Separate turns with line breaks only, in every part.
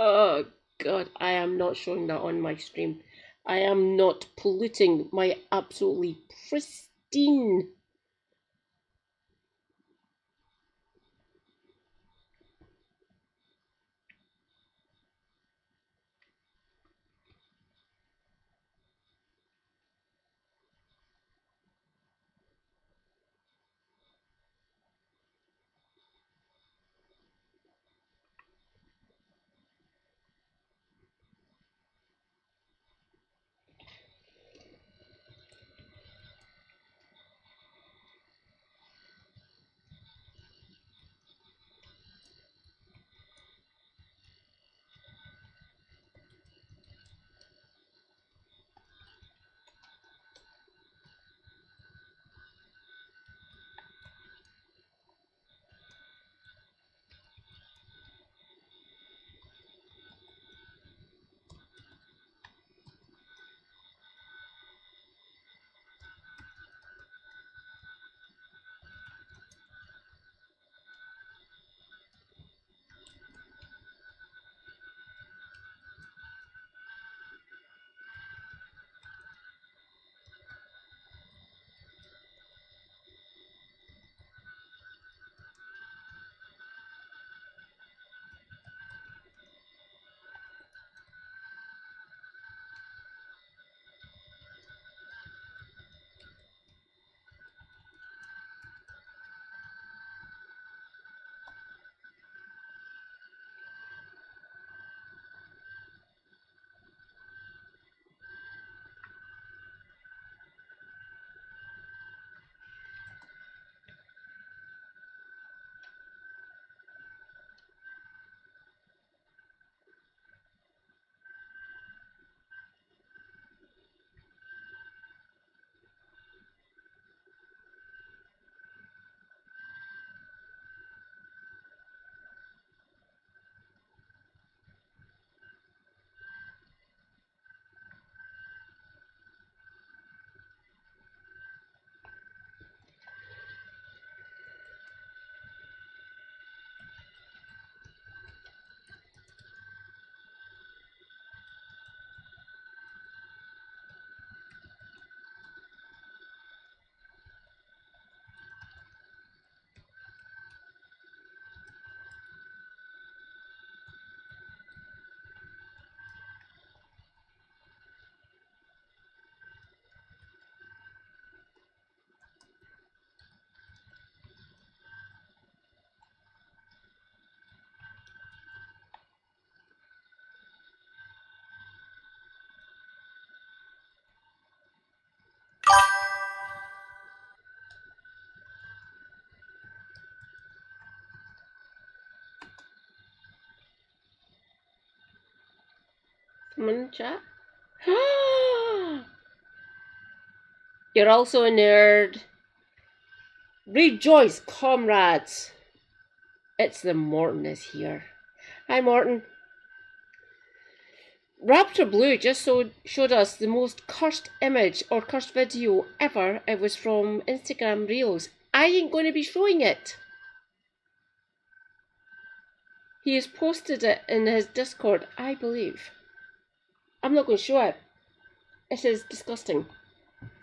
Oh God, I am not showing that on my stream. I am not polluting my absolutely pristine. Someone in chat? You're also a nerd. Rejoice, comrades! It's the Morton is here. Hi, Morton. Raptor Blue just showed us the most cursed image or cursed video ever. It was from Instagram Reels. I ain't going to be showing it. He has posted it in his Discord, I believe. I'm not going to show it. It is disgusting.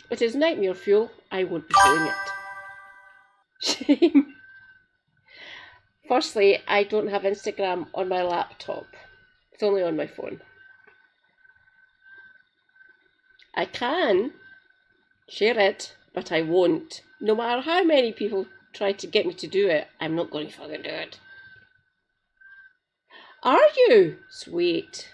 It is nightmare fuel. I won't be showing it. Shame. Firstly, I don't have Instagram on my laptop. It's only on my phone. I can share it, but I won't. No matter how many people try to get me to do it, I'm not going to fucking do it. Are you? Sweet.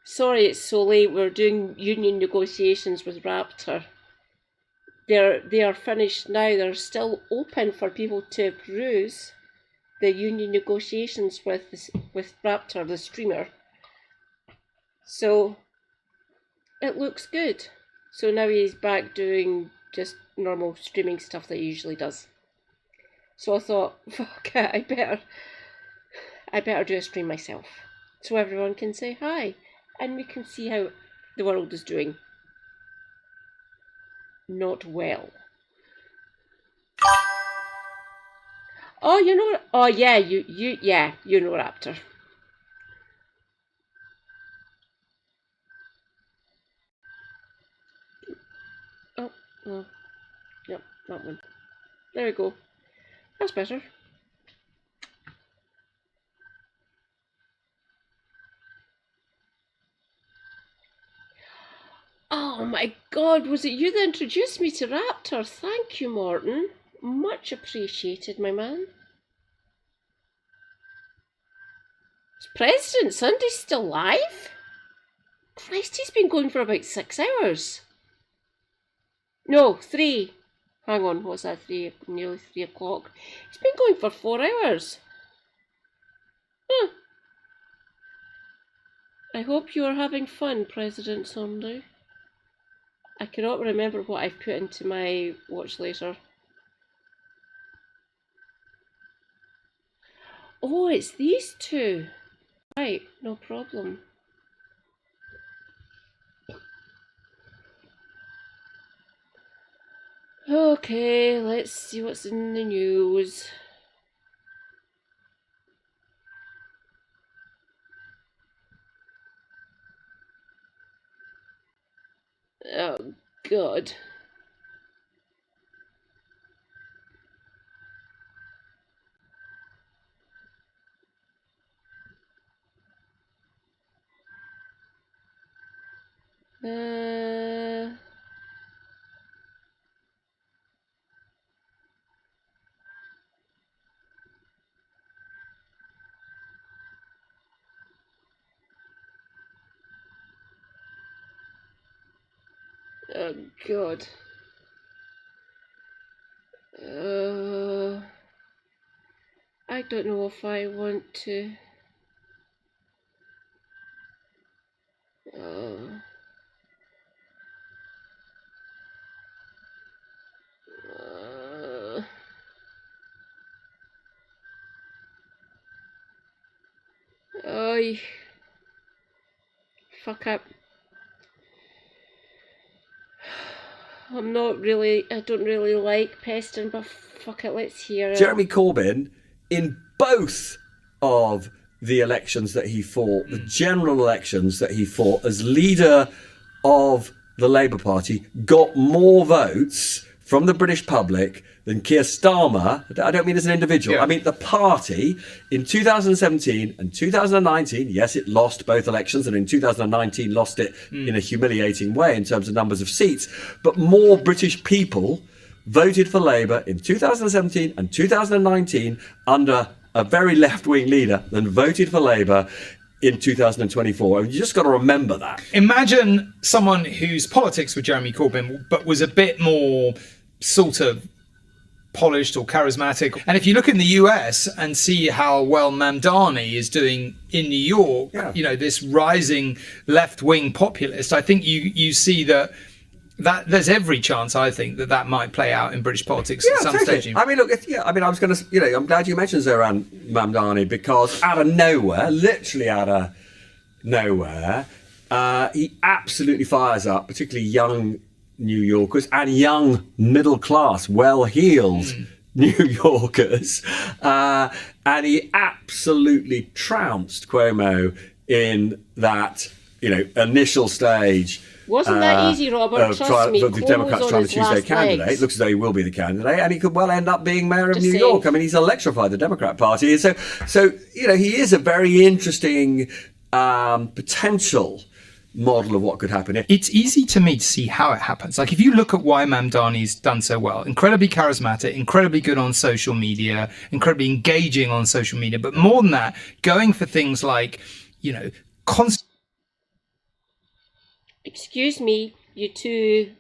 Sorry it's so late. We're doing union negotiations with Raptor. They are finished now. They're still open for people to peruse the union negotiations with Raptor, the streamer. So it looks good. So now he's back doing just normal streaming stuff that he usually does. So I thought, fuck it, I better do a stream myself, so everyone can say hi and we can see how the world is doing. Not well. Oh, you know. Oh, yeah. Yeah. You know Raptor. Oh, oh, yep, that one. There we go. That's better. Oh my God, was it you that introduced me to Raptor? Thank you, Morton. Much appreciated, my man. Is President Sunday still live? Christ, he's been going for about 6 hours. No, 3. Hang on, what's that? 3, nearly 3 o'clock. He's been going for 4 hours. Huh. I hope you are having fun, President Sunday. I cannot remember what I've put into my watch later. Oh, it's these two. Right, no problem. Okay, let's see what's in the news. Oh, God. Oh, God. I don't know if I want to. Uh, uh, oh, fuck up. I don't really like pesting, but fuck it, let's hear it.
Jeremy Corbyn, in both of the elections that he fought, the general elections that he fought as leader of the Labour Party, got more votes from the British public than Keir Starmer. I don't mean as an individual. Yeah. I mean the party in 2017 and 2019. Yes, it lost both elections, and in 2019 lost it in a humiliating way in terms of numbers of seats. But more British people voted for Labour in 2017 and 2019 under a very left-wing leader than voted for Labour in 2024. You just got to remember that.
Imagine someone whose politics with Jeremy Corbyn, but was a bit more sort of polished or charismatic. And if you look in the US and see how well Mamdani is doing in New York, you know, this rising left-wing populist, I think you see that there's every chance, I think, that might play out in British politics at some stage.
I mean, look, I was going to, I'm glad you mentioned Zoran Mamdani, because out of nowhere, literally out of nowhere, he absolutely fires up, particularly young New Yorkers and young middle-class, well-heeled New Yorkers. And he absolutely trounced Cuomo in that, initial stage.
Wasn't that easy, Robert? Trust me.
The Democrats trying to choose their candidate.
Legs.
Looks as though he will be the candidate, and he could well end up being mayor of New York. I mean, he's electrified the Democrat Party. So he is a very interesting potential model of what could happen.
It's easy to me to see how it happens. Like, if you look at why Mamdani's done so well, incredibly charismatic, incredibly good on social media, incredibly engaging on social media, but more than that, going for things like, constant.
Excuse me, you two,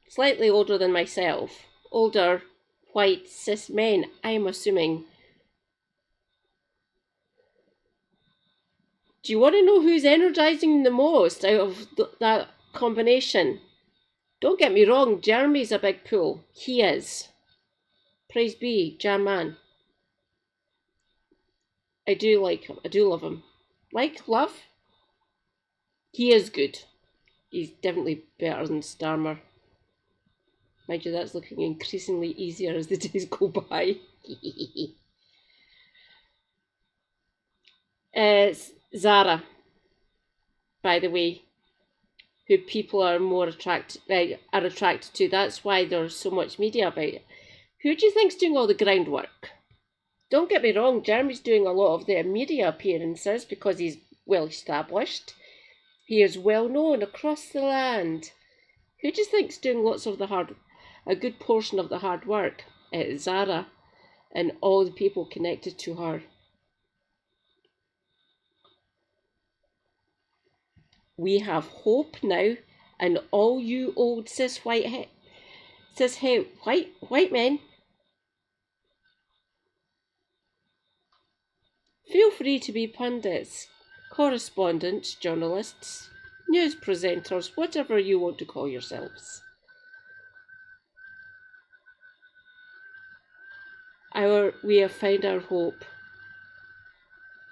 slightly older than myself, older, white, cis men, I'm assuming. Do you want to know who's energising the most out of that combination? Don't get me wrong, Jeremy's a big pull. He is. Praise be, Jam Man. I do like him. I do love him. Love? He is good. He's definitely better than Starmer. Mind you, that's looking increasingly easier as the days go by. Zara, by the way, who people are more attracted to. That's why there's so much media about it. Who do you think's doing all the groundwork? Don't get me wrong, Jeremy's doing a lot of the media appearances because he's well established. He is well known across the land. Who do you think's doing a good portion of the hard work? It's Zara and all the people connected to her. We have hope now, and all you old white men, feel free to be pundits, correspondents, journalists, news presenters, whatever you want to call yourselves. We have found our hope.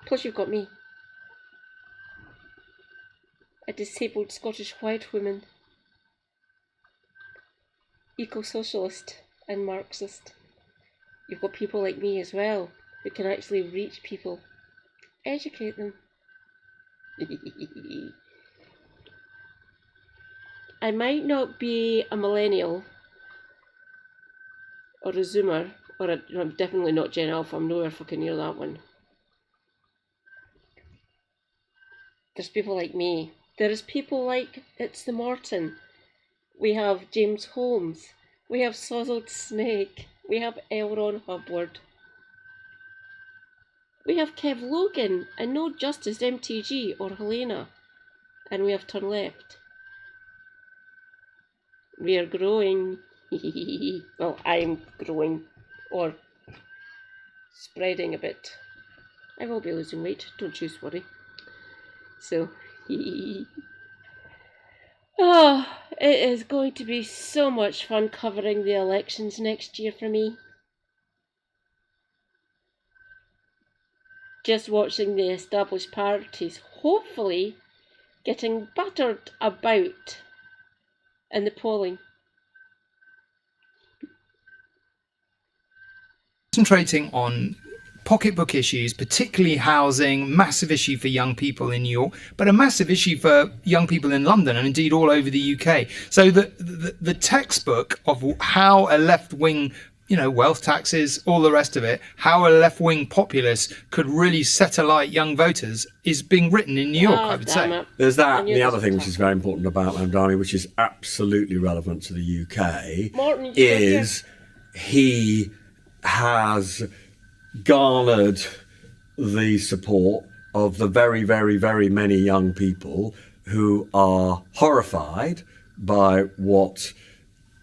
Plus you've got me, a disabled Scottish white woman, eco-socialist and Marxist. You've got people like me as well, who can actually reach people, educate them. I might not be a millennial or a zoomer, I'm definitely not Gen Alpha, I'm nowhere fucking near that one. There's people like me. There is people like It's the Morton. We have James Holmes. We have Sozzled Snake. We have L. Ron Hubbard. We have Kev Logan and No Justice MTG or Helena. And we have Turn Left. We are growing. Well, I'm growing. Or spreading a bit. I will be losing weight, don't you worry. So, oh, it is going to be so much fun covering the elections next year for me. Just watching the established parties hopefully getting battered about in the polling.
Concentrating on pocketbook issues, particularly housing, massive issue for young people in New York, but a massive issue for young people in London and indeed all over the UK. So the textbook of how a left-wing, wealth taxes, all the rest of it, how a left-wing populace could really set alight young voters is being written in New York, I would say.
There's that, and the other thing which is very important about Mamdani, which is absolutely relevant to the UK, is he has garnered the support of the very, very, very many young people who are horrified by what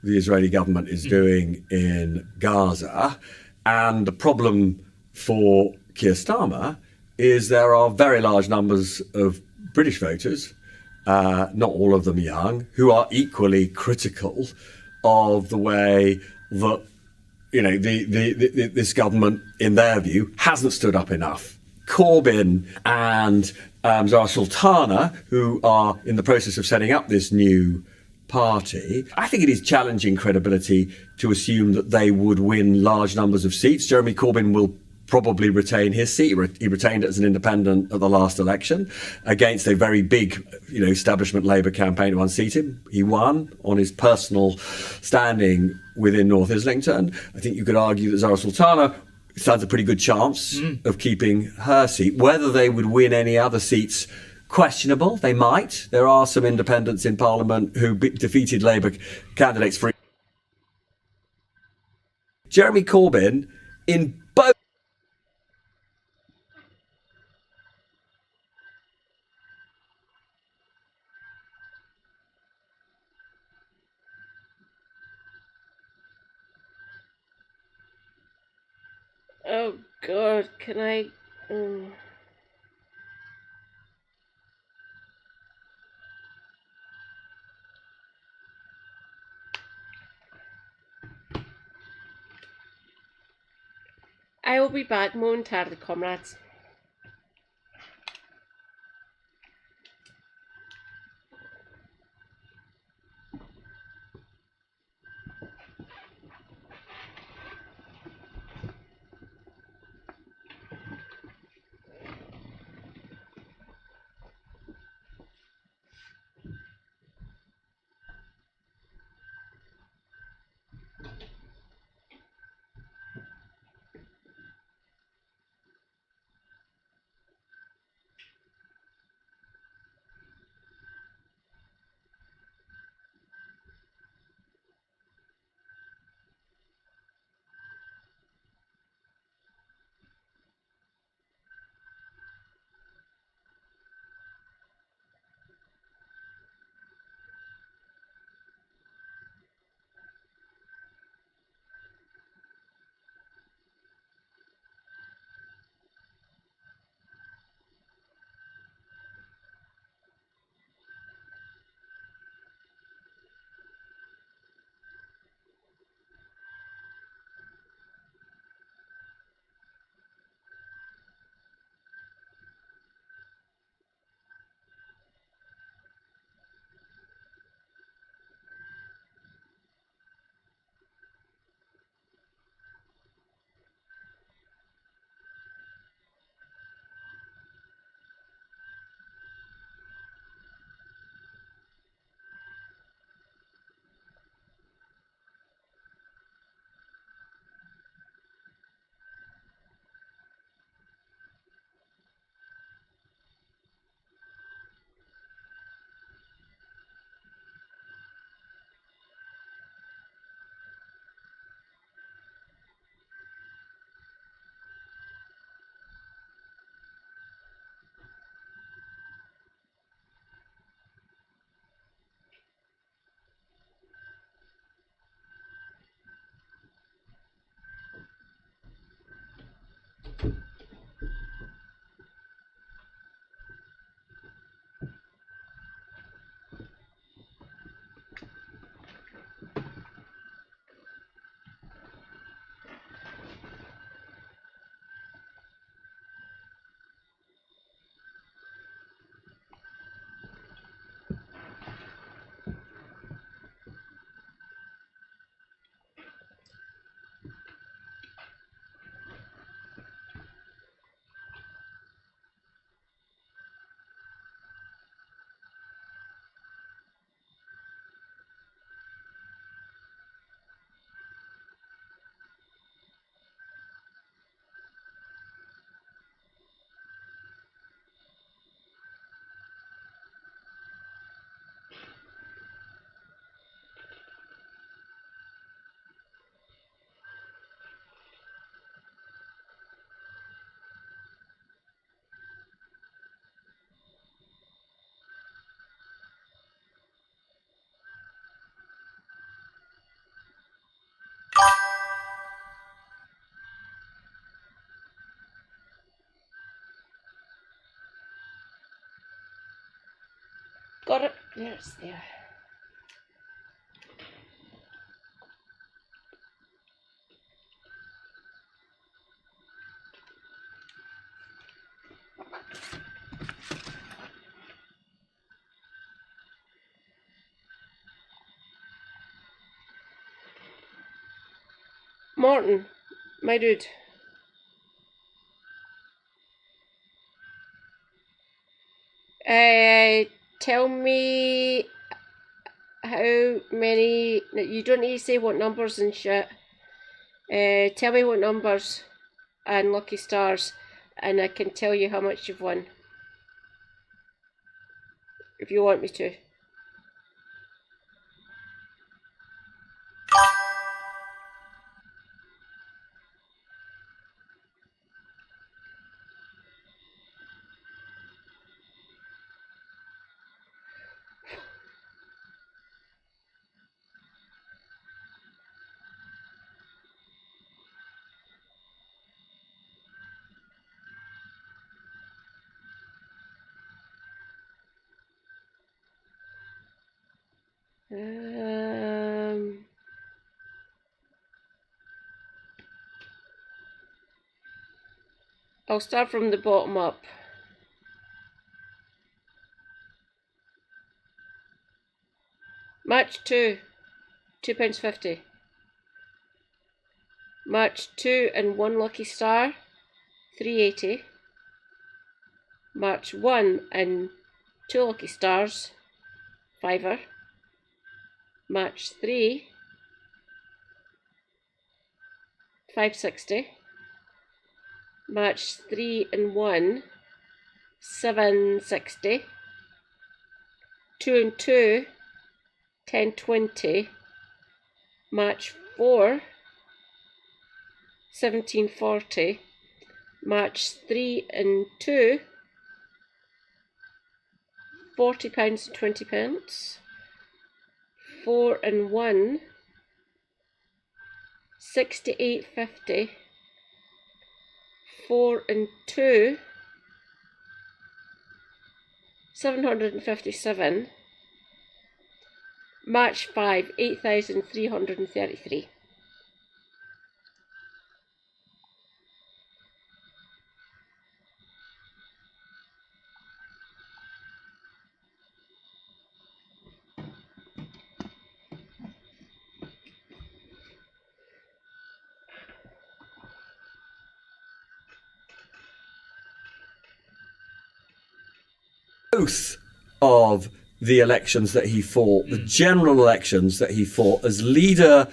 the Israeli government is doing in Gaza. And the problem for Keir Starmer is there are very large numbers of British voters, not all of them young, who are equally critical of the way that this government, in their view, hasn't stood up enough. Corbyn and Zara Sultana, who are in the process of setting up this new party, I think it is challenging credibility to assume that they would win large numbers of seats. Jeremy Corbyn will probably retain his seat. He retained it as an independent at the last election against a very big, establishment Labour campaign to unseat him. He won on his personal standing within North Islington. I think you could argue that Zara Sultana stands a pretty good chance of keeping her seat. Whether they would win any other seats, questionable. They might. There are some independents in Parliament who defeated Labour candidates for Jeremy Corbyn in both.
Oh God, can I? I will be back momentarily, comrades. got it. There's there. Morton, my dude. Tell me how many. You don't need to say what numbers and shit. Tell me what numbers and lucky stars, and I can tell you how much you've won. If you want me to. I'll start from the bottom up. Match 2, £2.50. Match 2 and 1 lucky star, £3.80. Match 1 and 2 lucky stars, £5. Match 3, £5.60. Match 3 and 1, £7.60. 2 and 2, £10.20. Match 4, £17.40. Match 3 and 2, £40.20. 4 and 1, £68.50. 4 and 2, £757. Match 5, £8,333.
Both of the elections that he fought, the general elections that he fought as leader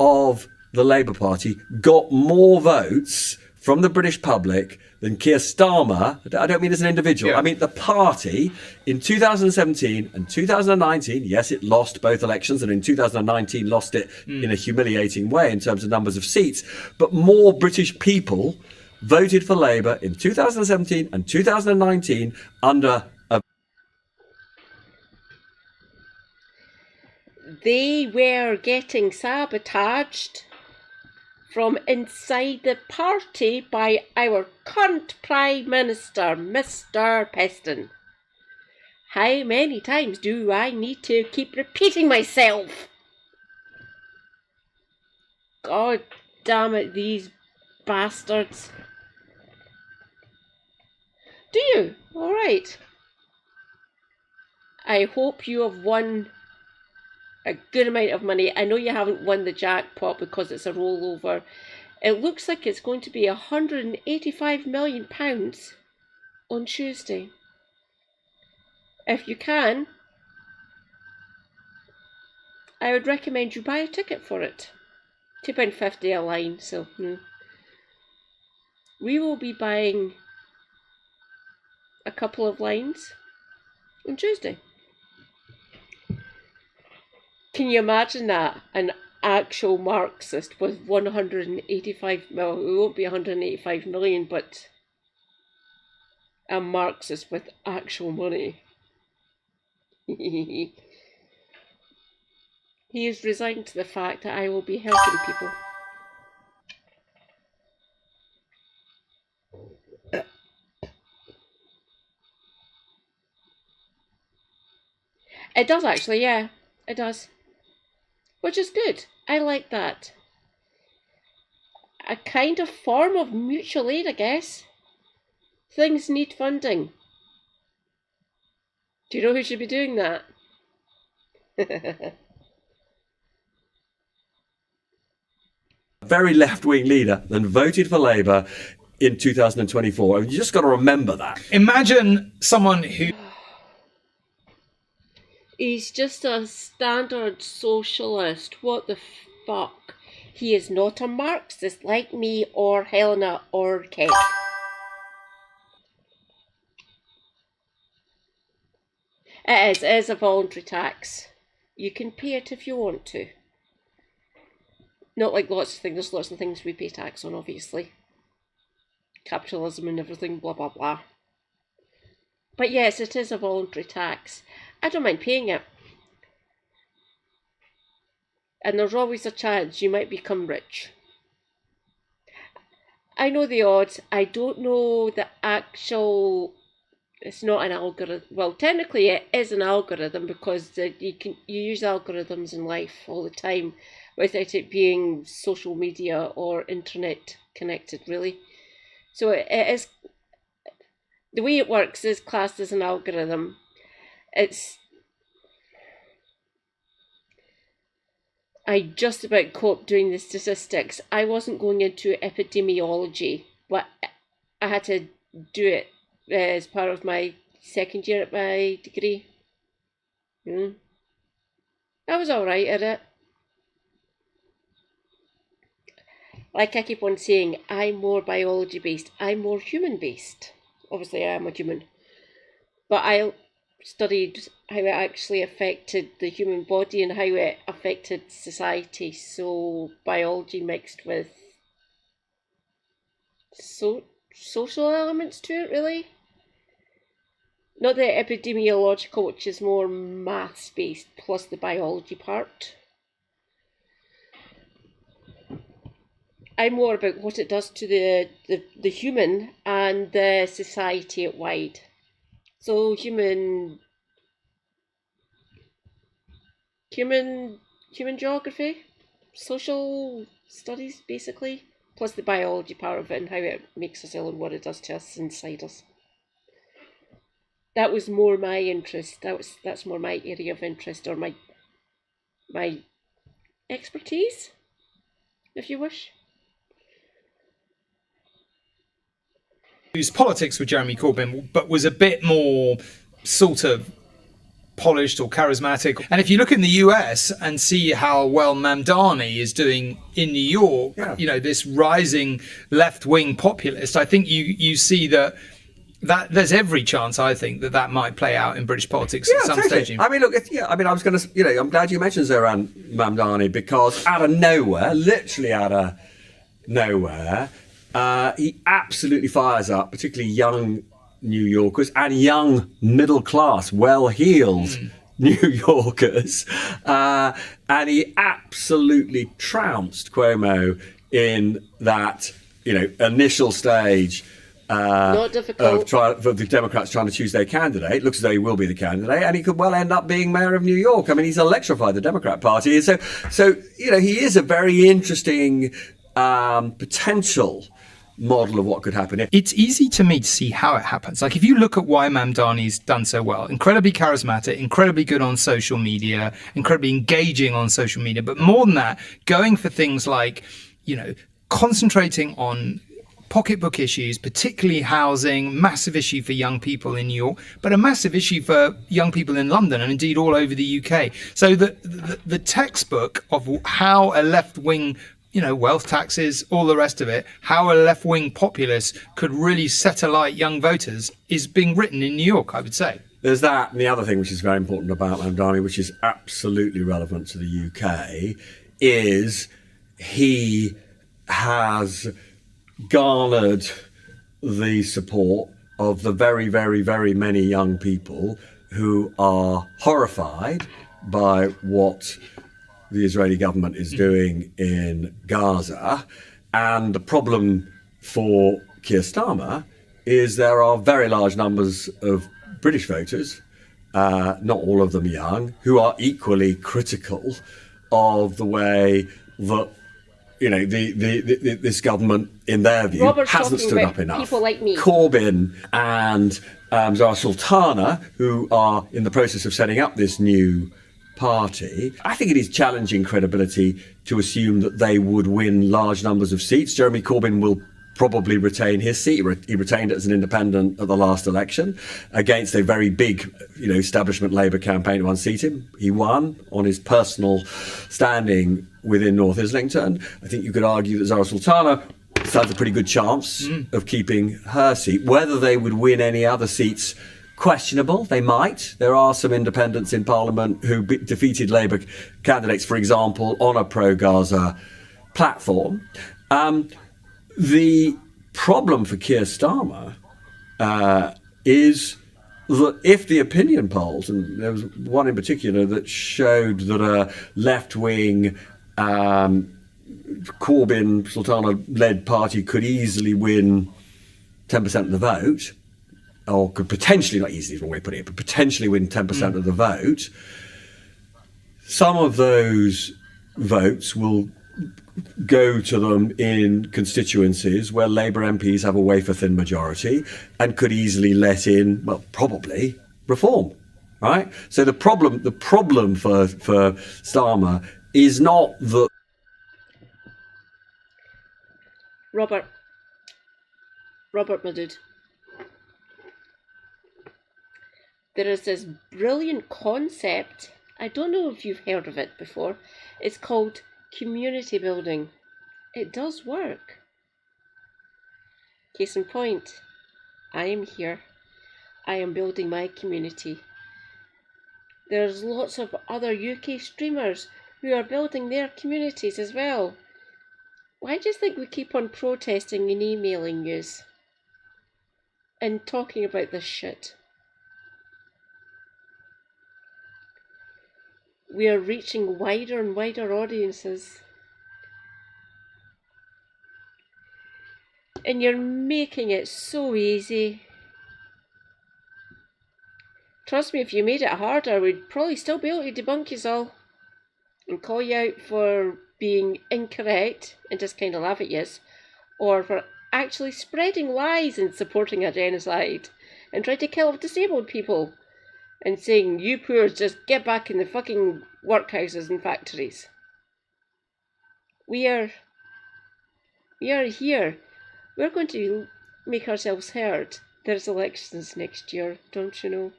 of the Labour Party, got more votes from the British public than Keir Starmer. I don't mean as an individual.
Yeah.
I mean the party in 2017 and 2019. Yes, it lost both elections, and in 2019 lost it in a humiliating way in terms of numbers of seats. But more British people voted for Labour in 2017 and 2019 under a...
They were getting sabotaged from inside the party by our current Prime Minister, Mr. Peston. How many times do I need to keep repeating myself? God damn it, these bastards. Do you? Alright. I hope you have won a good amount of money. I know you haven't won the jackpot because it's a rollover. It looks like it's going to be £185 million on Tuesday. If you can, I would recommend you buy a ticket for it. £2.50 a line, so we will be buying a couple of lines on Tuesday. Can you imagine that? An actual Marxist with 185 million, it won't be 185 million, but a Marxist with actual money. He is resigned to the fact that I will be helping people. It does actually, yeah. It does. Which is good. I like that. A kind of form of mutual aid, I guess. Things need funding. Do you know who should be doing that?
Very left-wing leader and voted for Labour in 2024. You just got to remember that.
Imagine someone who...
He's just a standard socialist. What the fuck? He is not a Marxist like me or Helena or Kate. It is a voluntary tax. You can pay it if you want to. Not like lots of things, there's lots of things we pay tax on, obviously. Capitalism and everything, blah blah blah. But yes, it is a voluntary tax. I don't mind paying it. And there's always a chance you might become rich. I know the odds. I don't know the actual... It's not an algorithm. Well, technically it is an algorithm because you use algorithms in life all the time without it being social media or internet connected, really. So it is... The way it works is classed as an algorithm. I just about coped doing the statistics. I wasn't going into epidemiology, but I had to do it as part of my second year at my degree. I was alright at it. Like I keep on saying, I'm more biology based. I'm more human based. Obviously I am a human. But I studied how it actually affected the human body and how it affected society. So biology mixed with social elements to it, really. Not the epidemiological, which is more maths based, plus the biology part. I'm more about what it does to the human and the society at wide. So human geography, social studies basically, plus the biology part of it and how it makes us ill and what it does to us inside us. That was more my interest. That's more my area of interest, or my expertise, if you wish.
Whose politics with Jeremy Corbyn, but was a bit more sort of polished or charismatic. And if you look in the US and see how well Mamdani is doing in New York, this rising left-wing populist, I think you see that there's every chance, I think, that might play out in British politics at some stage.
I mean, look, I was going to, I'm glad you mentioned Zoran Mamdani, because out of nowhere, literally out of nowhere, he absolutely fires up, particularly young New Yorkers and young middle-class, well-heeled New Yorkers. And he absolutely trounced Cuomo in that, initial stage
Not difficult.
of the Democrats trying to choose their candidate. It looks as though he will be the candidate, and he could well end up being mayor of New York. I mean, he's electrified the Democrat Party. And so he is a very interesting potential model of what could happen.
It's easy to me to see how it happens. Like, if you look at why Mamdani's done so well, incredibly charismatic, incredibly good on social media, incredibly engaging on social media, but more than that, going for things like, concentrating on pocketbook issues, particularly housing, massive issue for young people in New York, but a massive issue for young people in London and indeed all over the UK. So the textbook of how a left-wing, wealth taxes, all the rest of it, how a left-wing populace could really set alight young voters is being written in New York, I would say.
There's that, and the other thing which is very important about Mamdani, which is absolutely relevant to the UK, is he has garnered the support of the very, very, very many young people who are horrified by what the Israeli government is doing in Gaza. And the problem for Keir Starmer is there are very large numbers of British voters not all of them young, who are equally critical of the way that this government, in their view,
Robert's
hasn't
talking
stood
about
up enough.
people like me.
Corbyn and Zara Sultana, who are in the process of setting up this new party, I think it is challenging credibility to assume that they would win large numbers of seats. Jeremy Corbyn will probably retain his seat. He retained it as an independent at the last election against a very big, establishment Labour campaign to unseat him. He won on his personal standing within North Islington. I think you could argue that Zara Sultana stands a pretty good chance of keeping her seat. Whether they would win any other seats, questionable. They might. There are some independents in Parliament who defeated Labour candidates, for example, on a pro-Gaza platform. The problem for Keir Starmer is that if the opinion polls, and there was one in particular that showed that a left-wing Corbyn, Sultana-led party could easily win 10% of the vote, or could potentially, not easily is the way of putting it, but potentially win 10% of the vote, some of those votes will go to them in constituencies where Labour MPs have a wafer-thin majority and could easily let in, well, probably, reform, right? So the problem for Starmer is not that...
Robert, my dude. There is this brilliant concept, I don't know if you've heard of it before, it's called community building. It does work. Case in point, I am here. I am building my community. There's lots of other UK streamers who are building their communities as well. Why do you think we keep on protesting and emailing yous and talking about this shit? We are reaching wider and wider audiences. And you're making it so easy. Trust me, if you made it harder, we'd probably still be able to debunk you all and call you out for being incorrect and just kind of laugh at you, or for actually spreading lies and supporting a genocide and try to kill off disabled people and saying, you poors, just get back in the fucking workhouses and factories. We are here. We're going to make ourselves heard. There's elections next year, don't you know?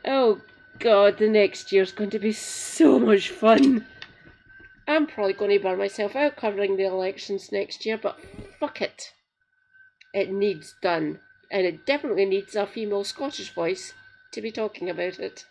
Oh God, the next year's going to be so much fun. I'm probably going to burn myself out covering the elections next year, but fuck it. It needs done. And it definitely needs a female Scottish voice to be talking about it.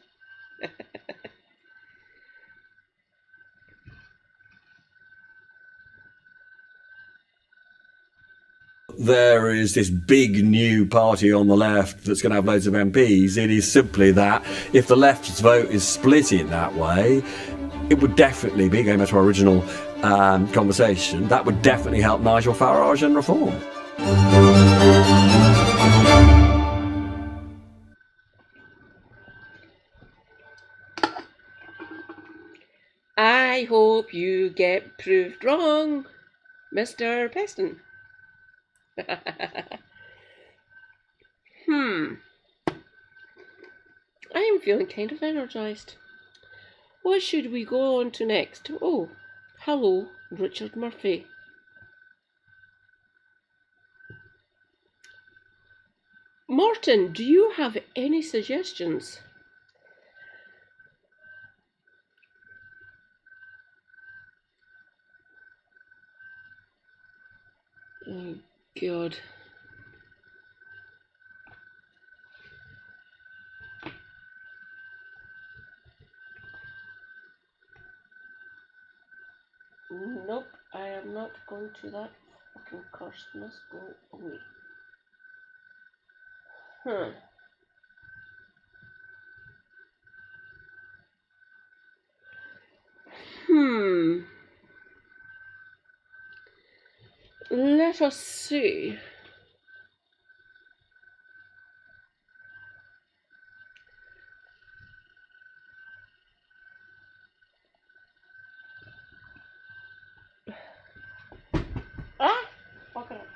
There is this big new party on the left that's going to have loads of MPs. It is simply that if the left's vote is split in that way, it would definitely be, going back to our original conversation, that would definitely help Nigel Farage and reform.
I hope you get proved wrong, Mr. Peston. I am feeling kind of energised. What should we go on to next? Oh, hello, Richard Murphy. Morton, do you have any suggestions? Oh, God. Nope, I am not going to that fucking curse. Must go away. Let us see. bugger it.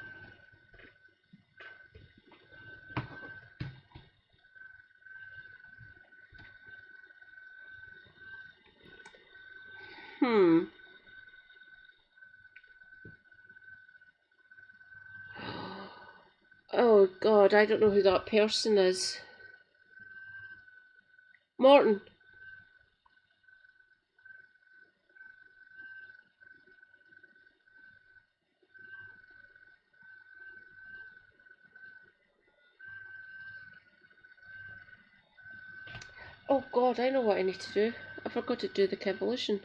Oh God, I don't know who that person is. Morton. Oh God, I know what I need to do. I forgot to do the convolution.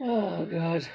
Oh God.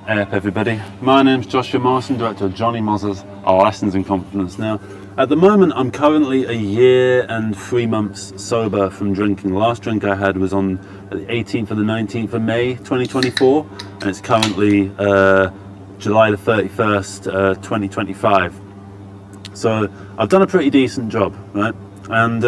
Hey up everybody, my name's Joshua Morrison, director of Johnny Moz's Our Lessons in Confidence. Now, at the moment I'm currently a year and 3 months sober from drinking. The last drink I had was on the 18th and the 19th of May 2024, and it's currently July the 31st, 2025. So I've done a pretty decent job, right? And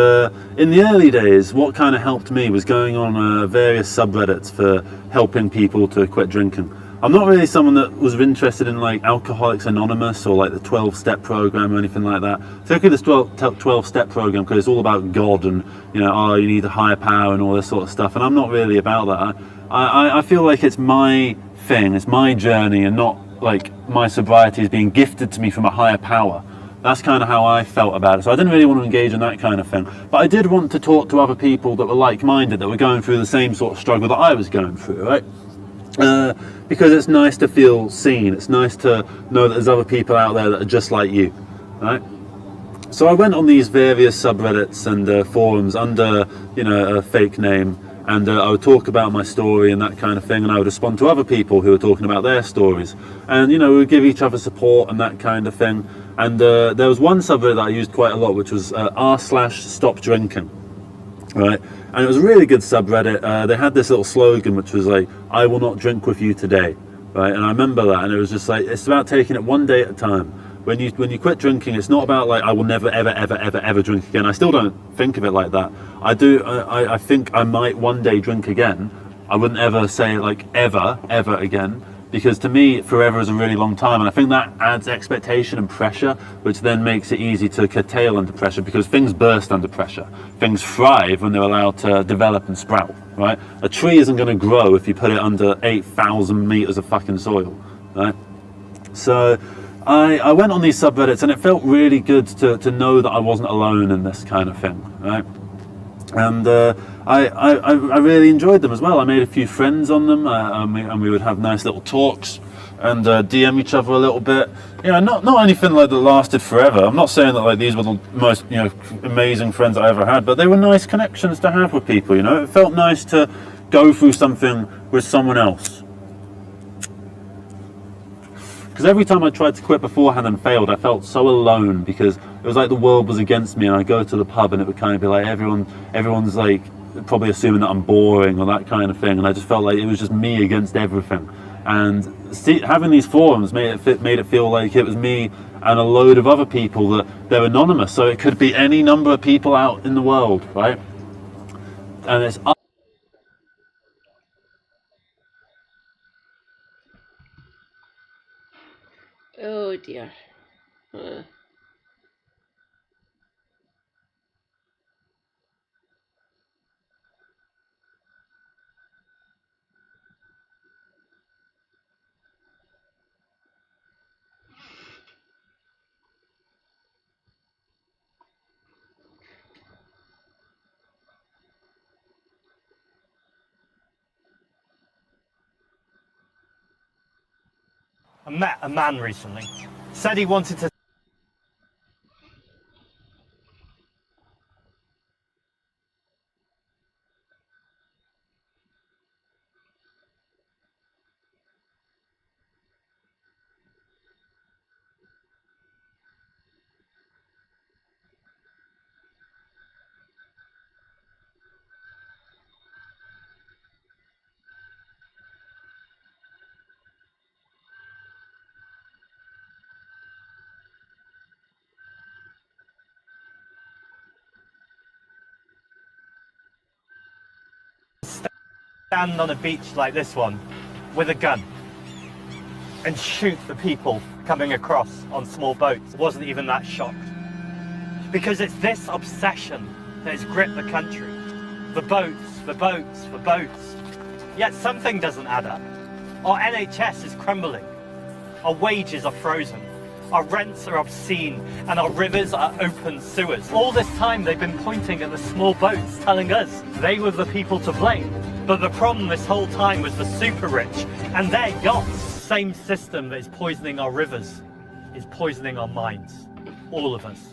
in the early days, what kind of helped me was going on various subreddits for helping people to quit drinking. I'm not really someone that was interested in like Alcoholics Anonymous or like the 12-step program or anything like that. Particularly this 12-step program, because it's all about God and, you know, oh, you need a higher power and all this sort of stuff. And I'm not really about that. I feel like it's my thing, it's my journey, and not like my sobriety is being gifted to me from a higher power. That's kind of how I felt about it. So I didn't really want to engage in that kind of thing. But I did want to talk to other people that were like-minded, that were going through the same sort of struggle that I was going through, right? Because it's nice to feel seen. It's nice to know that there's other people out there that are just like you, right? So I went on these various subreddits and forums under, a fake name, and I would talk about my story and that kind of thing, and I would respond to other people who were talking about their stories, and we would give each other support and that kind of thing. And there was one subreddit that I used quite a lot, which was r/stop drinking, right? And it was a really good subreddit. They had this little slogan which was like, "I will not drink with you today," right? And I remember that, and it was just like, it's about taking it one day at a time. When you quit drinking, it's not about like, I will never ever drink again. I still don't think of it like that. I think I might one day drink again. I wouldn't ever say like ever again, because to me forever is a really long time, and I think that adds expectation and pressure, which then makes it easy to curtail under pressure, because things burst under pressure. Things thrive when they're allowed to develop and sprout, right? A tree isn't going to grow if you put it under 8,000 meters of fucking soil, right? So I went on these subreddits, and it felt really good to know that I wasn't alone in this kind of thing, right? And I really enjoyed them as well. I made a few friends on them, and we would have nice little talks and DM each other a little bit. Not anything like that lasted forever. I'm not saying that like these were the most amazing friends I ever had, but they were nice connections to have with people. It felt nice to go through something with someone else. Because every time I tried to quit beforehand and failed, I felt so alone, because it was like the world was against me, and I'd go to the pub and it would kind of be like everyone's like probably assuming that I'm boring or that kind of thing, and I just felt like it was just me against everything. And having these forums made it feel like it was me and a load of other people, that they're anonymous, so it could be any number of people out in the world, right? And it's
Oh dear.
I met a man recently. Said he wanted to stand on a beach like this one with a gun and shoot the people coming across on small boats. Wasn't even that shocked. Because it's this obsession that has gripped the country. For boats, for boats, for boats. Yet something doesn't add up. Our NHS is crumbling. Our wages are frozen. Our rents are obscene, and our rivers are open sewers. All this time they've been pointing at the small boats, telling us they were the people to blame. But the problem this whole time was the super rich and their yachts. Same system that is poisoning our rivers is poisoning our minds, all of us.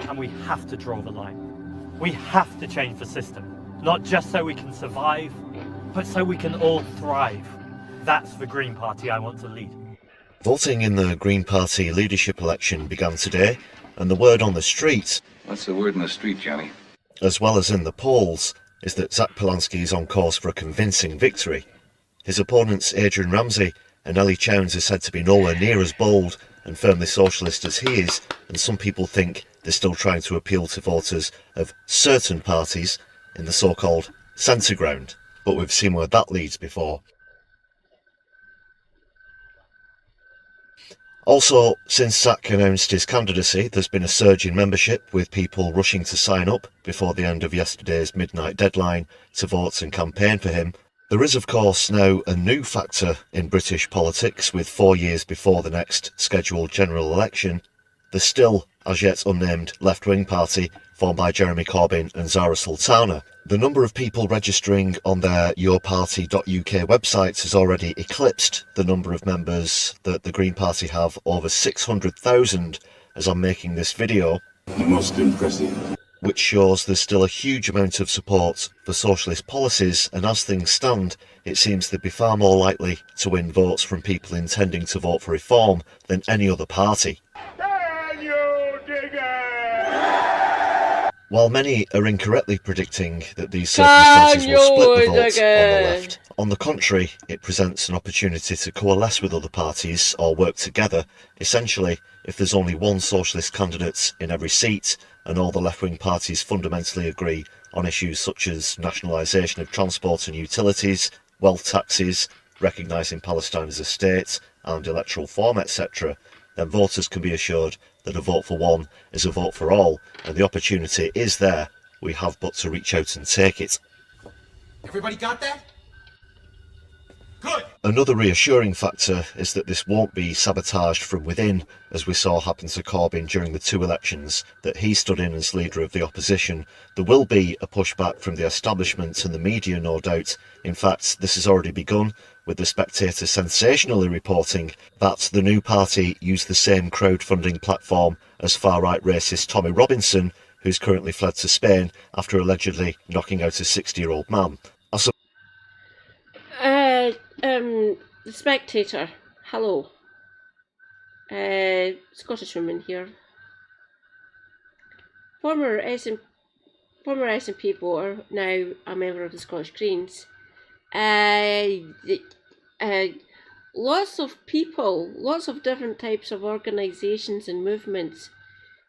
And we have to draw the line. We have to change the system, not just so we can survive, but so we can all thrive. That's the Green Party I want to lead.
Voting in the Green Party leadership election began today, and the word on the street,
What's the word in the street, Johnny?
as well as in the polls, is that Zach Polanski is on course for a convincing victory. His opponents Adrian Ramsey and Ellie Chowns are said to be nowhere near as bold and firmly socialist as he is, and some people think they're still trying to appeal to voters of certain parties in the so-called centre ground, but we've seen where that leads before. Also, since Zach announced his candidacy, there's been a surge in membership, with people rushing to sign up before the end of yesterday's midnight deadline to vote and campaign for him. There is, of course, now a new factor in British politics, with 4 years before the next scheduled general election. The still, as yet unnamed, left-wing party formed by Jeremy Corbyn and Zara Sultana. The number of people registering on their yourparty.uk websites has already eclipsed the number of members that the Green Party have, over 600,000 as I'm making this video.
Most impressive.
Which shows there's still a huge amount of support for socialist policies, and as things stand, it seems they'd be far more likely to win votes from people intending to vote for reform than any other party. While many are incorrectly predicting that these circumstances will split the votes on the left, on the contrary, it presents an opportunity to coalesce with other parties or work together. Essentially, if there's only one socialist candidate in every seat, and all the left-wing parties fundamentally agree on issues such as nationalisation of transport and utilities, wealth taxes, recognising Palestine as a state, and electoral form, etc., then voters can be assured that a vote for one is a vote for all, and the opportunity is there. We have but to reach out and take it.
Everybody got that? Good!
Another reassuring factor is that this won't be sabotaged from within, as we saw happen to Corbyn during the 2 elections that he stood in as leader of the opposition. There will be a pushback from the establishment and the media, no doubt. In fact, this has already begun, with the Spectator sensationally reporting that the new party used the same crowdfunding platform as far-right racist Tommy Robinson, who's currently fled to Spain after allegedly knocking out a 60-year-old man.
The Spectator, hello. Scottish woman here. Former SNP voter, now a member of the Scottish Greens. Lots of people, lots of different types of organisations and movements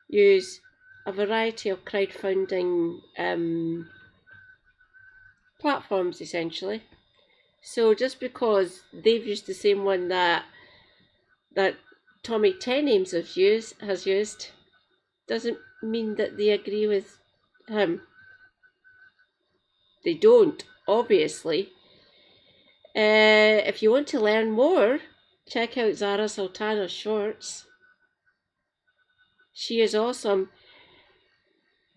use a variety of crowdfunding platforms, essentially. So just because they've used the same one that Tommy Ten Names has used, doesn't mean that they agree with him. They don't, obviously. If you want to learn more, check out Zara Sultana's shorts. She is awesome.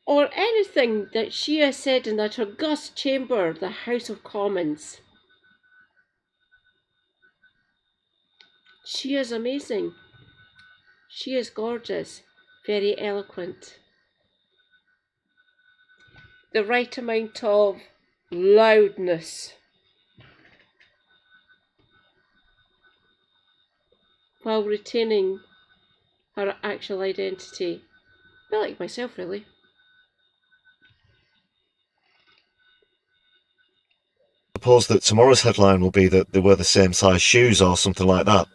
Or anything that she has said in that august chamber, the House of Commons. She is amazing. She is gorgeous, very eloquent. The right amount of loudness, while retaining her actual identity. A bit like myself, really.
Suppose that tomorrow's headline will be that they wear the same size shoes or something like that.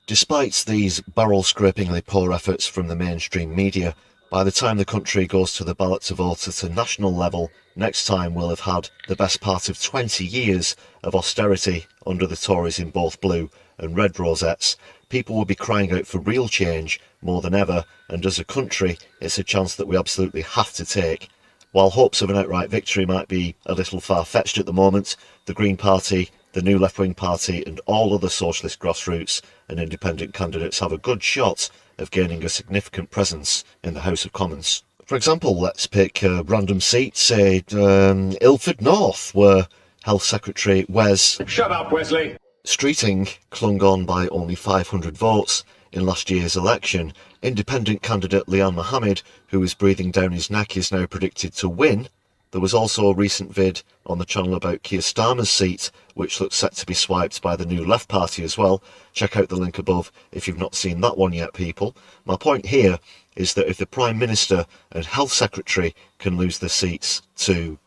Despite these barrel-scrapingly poor efforts from the mainstream media, by the time the country goes to the ballot to vote at a national level, next time we'll have had the best part of 20 years of austerity under the Tories in both blue and red rosettes. People will be crying out for real change more than ever, and as a country, it's a chance that we absolutely have to take. While hopes of an outright victory might be a little far-fetched at the moment, the Green Party, the new left-wing party and all other socialist grassroots and independent candidates have a good shot of gaining a significant presence in the House of Commons. For example, let's pick a random seat, say Ilford North, where Health Secretary Wes
Shut up, Wesley!
Streeting clung on by only 500 votes in last year's election. Independent candidate Lian Mohammed, who is breathing down his neck, is now predicted to win. There was also a recent vid on the channel about Keir Starmer's seat, which looks set to be swiped by the new Left Party as well. Check out the link above if you've not seen that one yet, people. My point here is that if the Prime Minister and Health Secretary can lose their seats to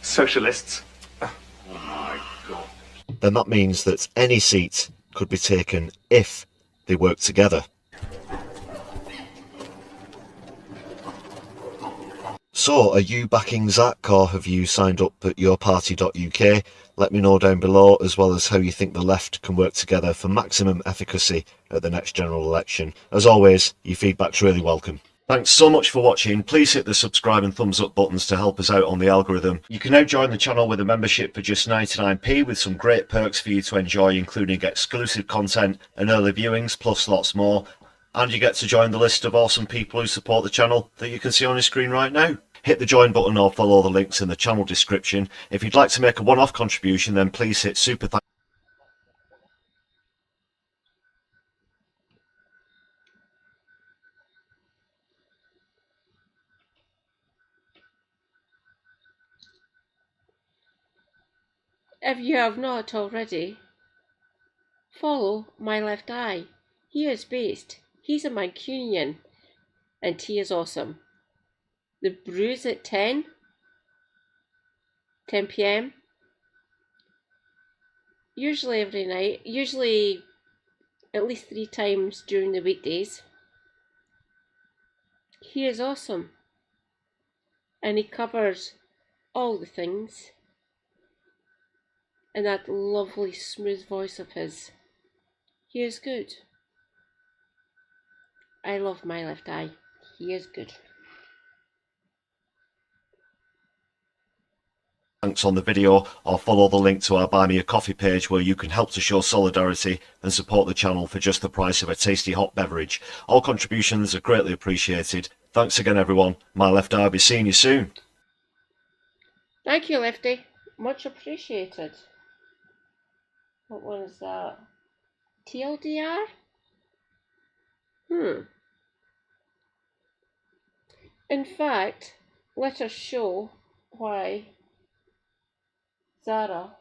Socialists.
then that means that any seat could be taken if they work together. So, are you backing Zach, or have you signed up at yourparty.uk? Let me know down below, as well as how you think the left can work together for maximum efficacy at the next general election. As always, your feedback's really welcome. Thanks so much for watching. Please hit the subscribe and thumbs up buttons to help us out on the algorithm. You can now join the channel with a membership for just 99p with some great perks for you to enjoy, including exclusive content and early viewings, plus lots more. And you get to join the list of awesome people who support the channel that you can see on your screen right now. Hit the join button or follow the links in the channel description. If you'd like to make a one-off contribution, then please hit super thanks.
If you have not already, follow my left eye. He is based. He's a Mancunian, and he is awesome. The Brews at 10 p.m. Usually every night, usually at least 3 times during the weekdays. He is awesome, and he covers all the things in that lovely smooth voice of his. He is good. I love my left eye. He is good.
Thanks on the video, or follow the link to our Buy Me a Coffee page where you can help to show solidarity and support the channel for just the price of a tasty hot beverage. All contributions are greatly appreciated. Thanks again everyone. My left eye will be seeing you soon.
Thank you, Lefty. Much appreciated. What one is that? TLDR? In fact, let us show why Zara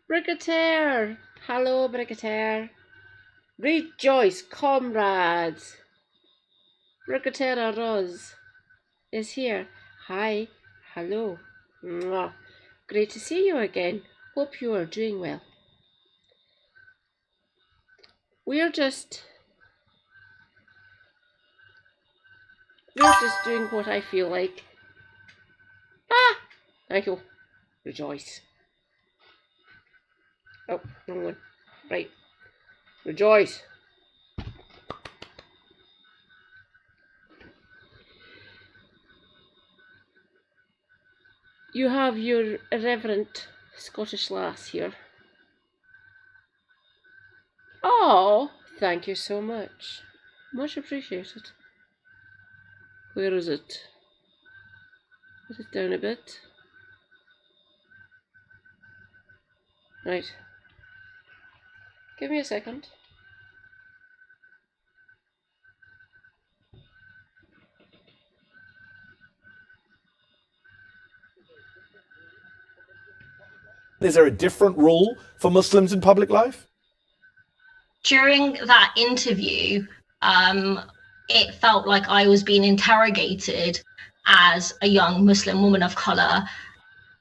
Brigadier! Hello, Brigadier. Rejoice, comrades! Brigadier Roz is here. Hi, hello. Mwah. Great to see you again. Hope you are doing well. We're just doing what I feel like. Thank you. Rejoice. Oh, wrong one. Right. Rejoice. You have your irreverent Scottish lass here. Oh, thank you so much. Much appreciated. Where is it? Put it down a bit. Right. Give me a second.
Is there a different rule for Muslims in public life?
During that interview, it felt like I was being interrogated as a young Muslim woman of colour,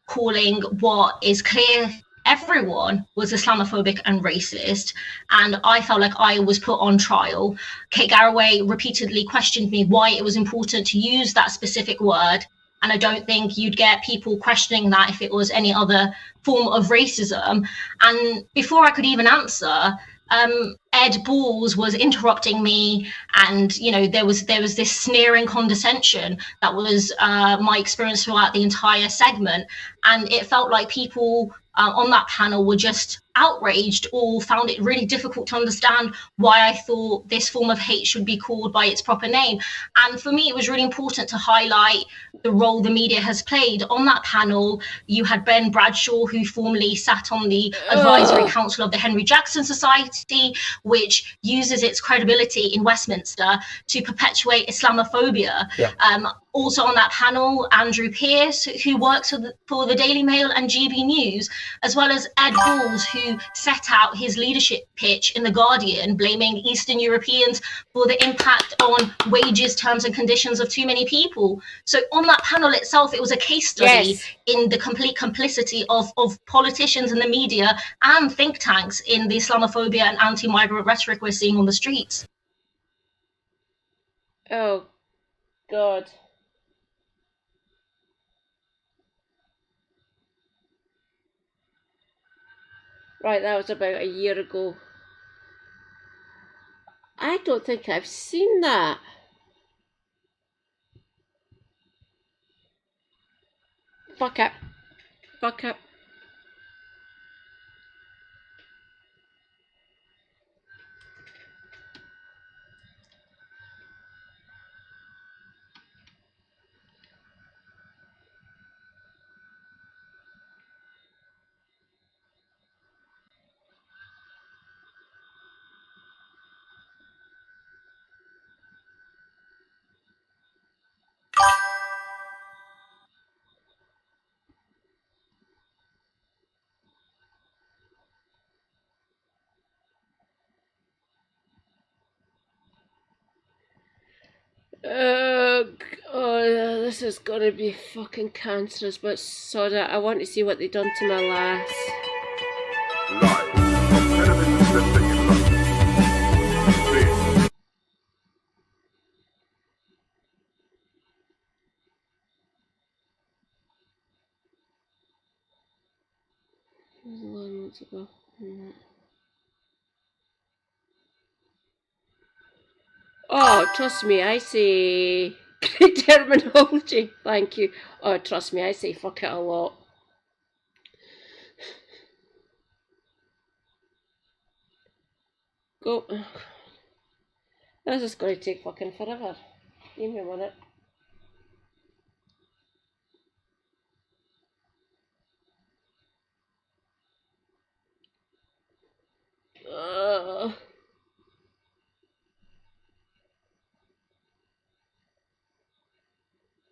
calling what is clear everyone was Islamophobic and racist, and I felt like I was put on trial. Kate Garraway repeatedly questioned me why it was important to use that specific word, and I don't think you'd get people questioning that if it was any other form of racism. And before I could even answer, Ed Balls was interrupting me, and there was this sneering condescension that was my experience throughout the entire segment, and it felt like people on that panel were just outraged or found it really difficult to understand why I thought this form of hate should be called by its proper name. And for me, it was really important to highlight the role the media has played. On that panel, you had Ben Bradshaw, who formerly sat on the advisory council of the Henry Jackson Society, which uses its credibility in Westminster to perpetuate Islamophobia.
Yeah.
Also on that panel, Andrew Pearce, who works for the Daily Mail and GB News, as well as Ed Balls, who set out his leadership pitch in The Guardian, blaming Eastern Europeans for the impact on wages, terms and conditions of too many people. So on that panel itself, it was a case study in the complete complicity of politicians and the media and think tanks in the Islamophobia and anti-migrant rhetoric we're seeing on the streets.
Oh, God. Right, that was about a year ago. I don't think I've seen that. Fuck up. Fuck up. Oh, this is gonna be fucking cancerous, but sod it. I want to see what they done to my lass.
Live from Television Centre in London. This
Months ago. Oh, trust me, I say great terminology. Thank you. Oh, trust me, I say fuck it a lot. Go. This is going to take fucking forever. Give me a minute.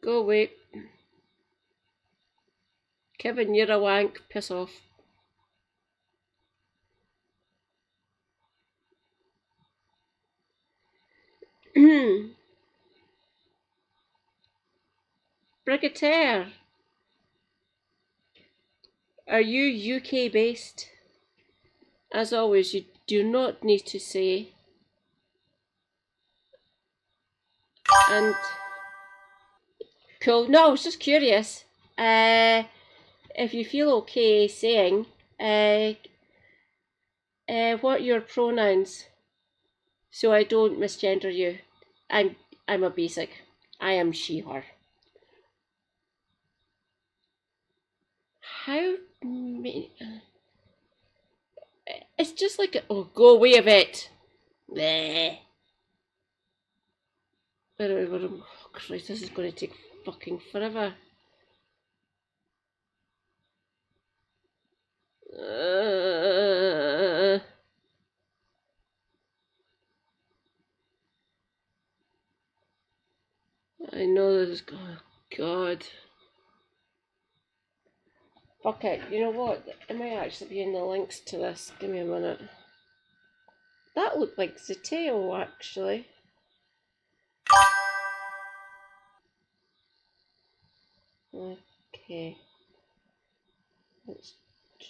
Go away. Kevin, you're a wank. Piss off. Brigadier, are you UK based? As always, you do not need to say. And cool. No, I was just curious. If you feel okay saying, what are your pronouns, so I don't misgender you. I'm a basic. I am she, her. How many? It's just like oh, go away a bit. Bleh. Oh, Christ, this is going to take fucking forever. I know this is. Oh, God. Fuck it. You know what? It might actually be in the links to this. Give me a minute. That looked like Zateo, actually. Okay. Let's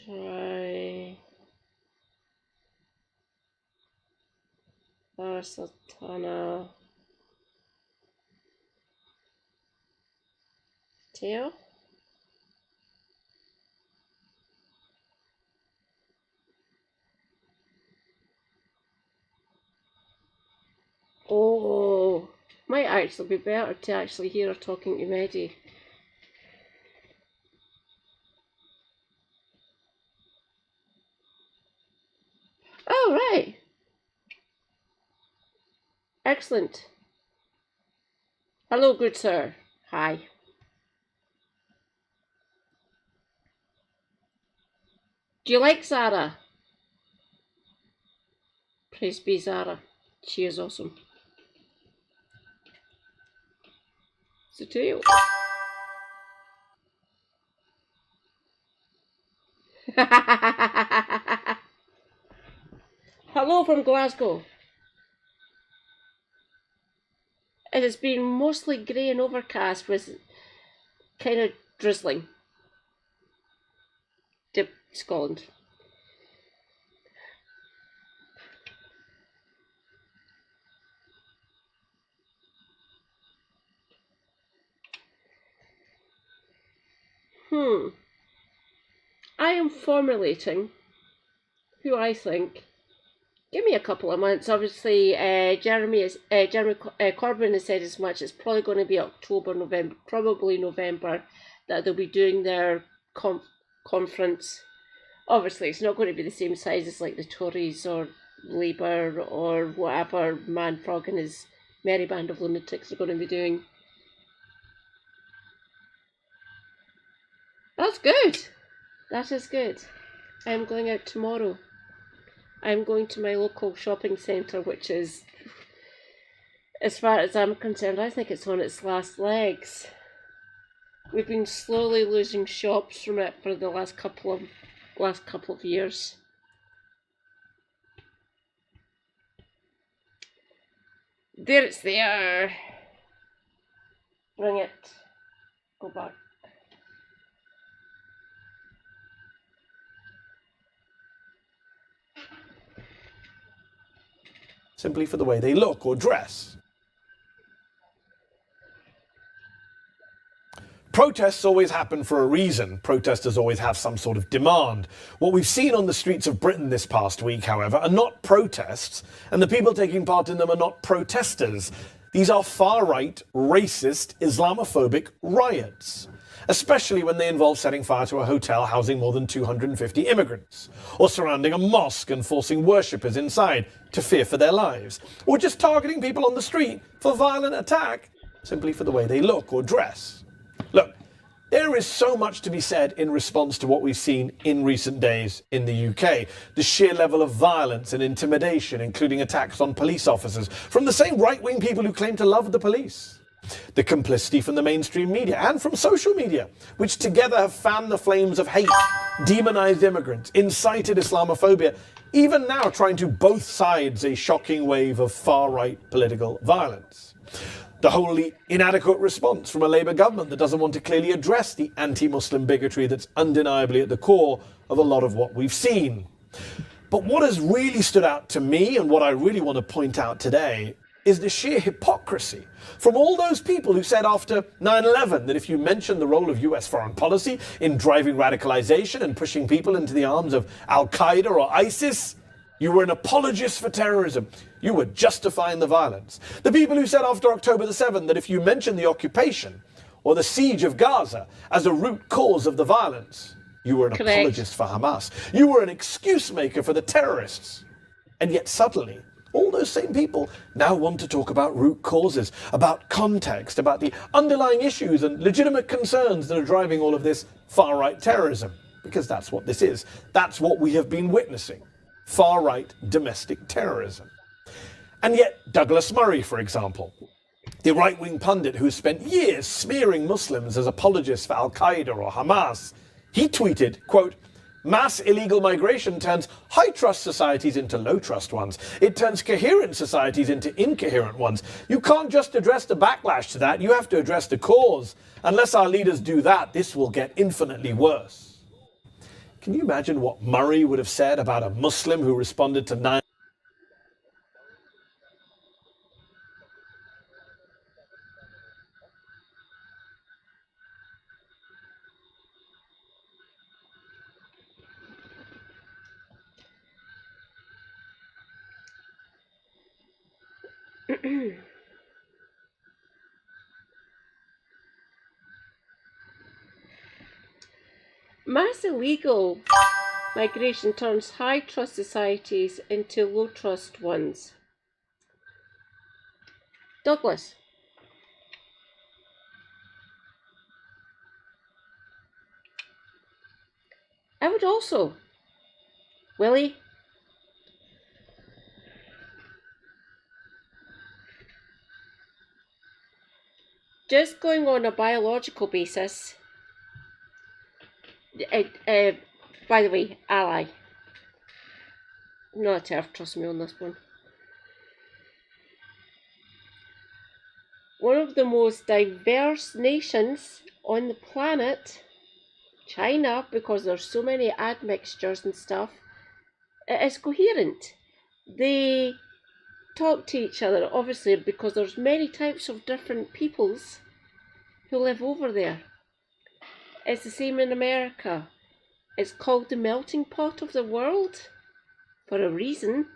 try Sultana tail. Oh, might actually be better to actually hear her talking to Mehdi. Oh, right. Excellent. Hello, good sir. Hi. Do you like Zara? Praise be Zara. She is awesome. So do you? Hello from Glasgow. It has been mostly grey and overcast with kind of drizzling. Dip Scotland. I am formulating who I think. Give me a couple of months. Obviously, Jeremy Corbyn has said as much. It's probably going to be October, November, probably November, that they'll be doing their conference. Obviously, it's not going to be the same size as like the Tories or Labour or whatever Man Frog and his merry band of lunatics are going to be doing. That's good. That is good. I'm going out tomorrow. I'm going to my local shopping centre, which is, as far as I'm concerned, I think it's on its last legs. We've been slowly losing shops from it for the last couple of years. There it's there. Bring it. Go back.
Simply for the way they look or dress. Protests always happen for a reason. Protesters always have some sort of demand. What we've seen on the streets of Britain this past week, however, are not protests, and the people taking part in them are not protesters. These are far-right, racist, Islamophobic riots, especially when they involve setting fire to a hotel housing more than 250 immigrants, or surrounding a mosque and forcing worshippers inside to fear for their lives, or just targeting people on the street for violent attack simply for the way they look or dress. Look, there is so much to be said in response to what we've seen in recent days in the UK. The sheer level of violence and intimidation, including attacks on police officers from the same right-wing people who claim to love the police. The complicity from the mainstream media and from social media, which together have fanned the flames of hate, demonized immigrants, incited Islamophobia, even now trying to both sides a shocking wave of far-right political violence. The wholly inadequate response from a Labour government that doesn't want to clearly address the anti-Muslim bigotry that's undeniably at the core of a lot of what we've seen. But what has really stood out to me, and what I really want to point out today, is the sheer hypocrisy from all those people who said after 9/11 that if you mention the role of US foreign policy in driving radicalization and pushing people into the arms of Al-Qaeda or ISIS, you were an apologist for terrorism. You were justifying the violence. The people who said after October the 7th that if you mention the occupation or the siege of Gaza as a root cause of the violence, you were an apologist for Hamas. You were an excuse maker for the terrorists. And yet subtly, all those same people now want to talk about root causes, about context, about the underlying issues and legitimate concerns that are driving all of this far-right terrorism. Because that's what this is. That's what we have been witnessing. Far-right domestic terrorism. And yet, Douglas Murray, for example, the right-wing pundit who spent years smearing Muslims as apologists for Al-Qaeda or Hamas, he tweeted, quote, "Mass illegal migration turns high-trust societies into low-trust ones. It turns coherent societies into incoherent ones. You can't just address the backlash to that, you have to address the cause. Unless our leaders do that, this will get infinitely worse." Can you imagine what Murray would have said about a Muslim who responded to 9?
Mass illegal migration turns high trust societies into low trust ones. Douglas. I would also. Willie? Just going on a biological basis. By the way, ally. Not a turf, trust me on this one. One of the most diverse nations on the planet, China, because there's so many admixtures and stuff, it is coherent. They talk to each other, obviously, because there's many types of different peoples who live over there. It's the same in America. It's called the melting pot of the world for a reason.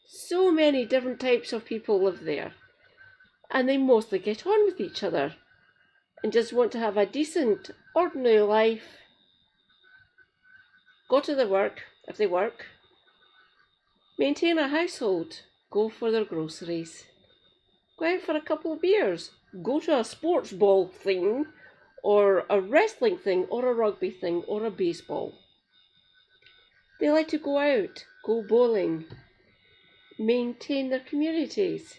So many different types of people live there, and they mostly get on with each other and just want to have a decent, ordinary life, go to their work if they work, maintain a household, go for their groceries, go out for a couple of beers, go to a sports ball thing, or a wrestling thing, or a rugby thing, or a baseball. They like to go out, go bowling, maintain their communities,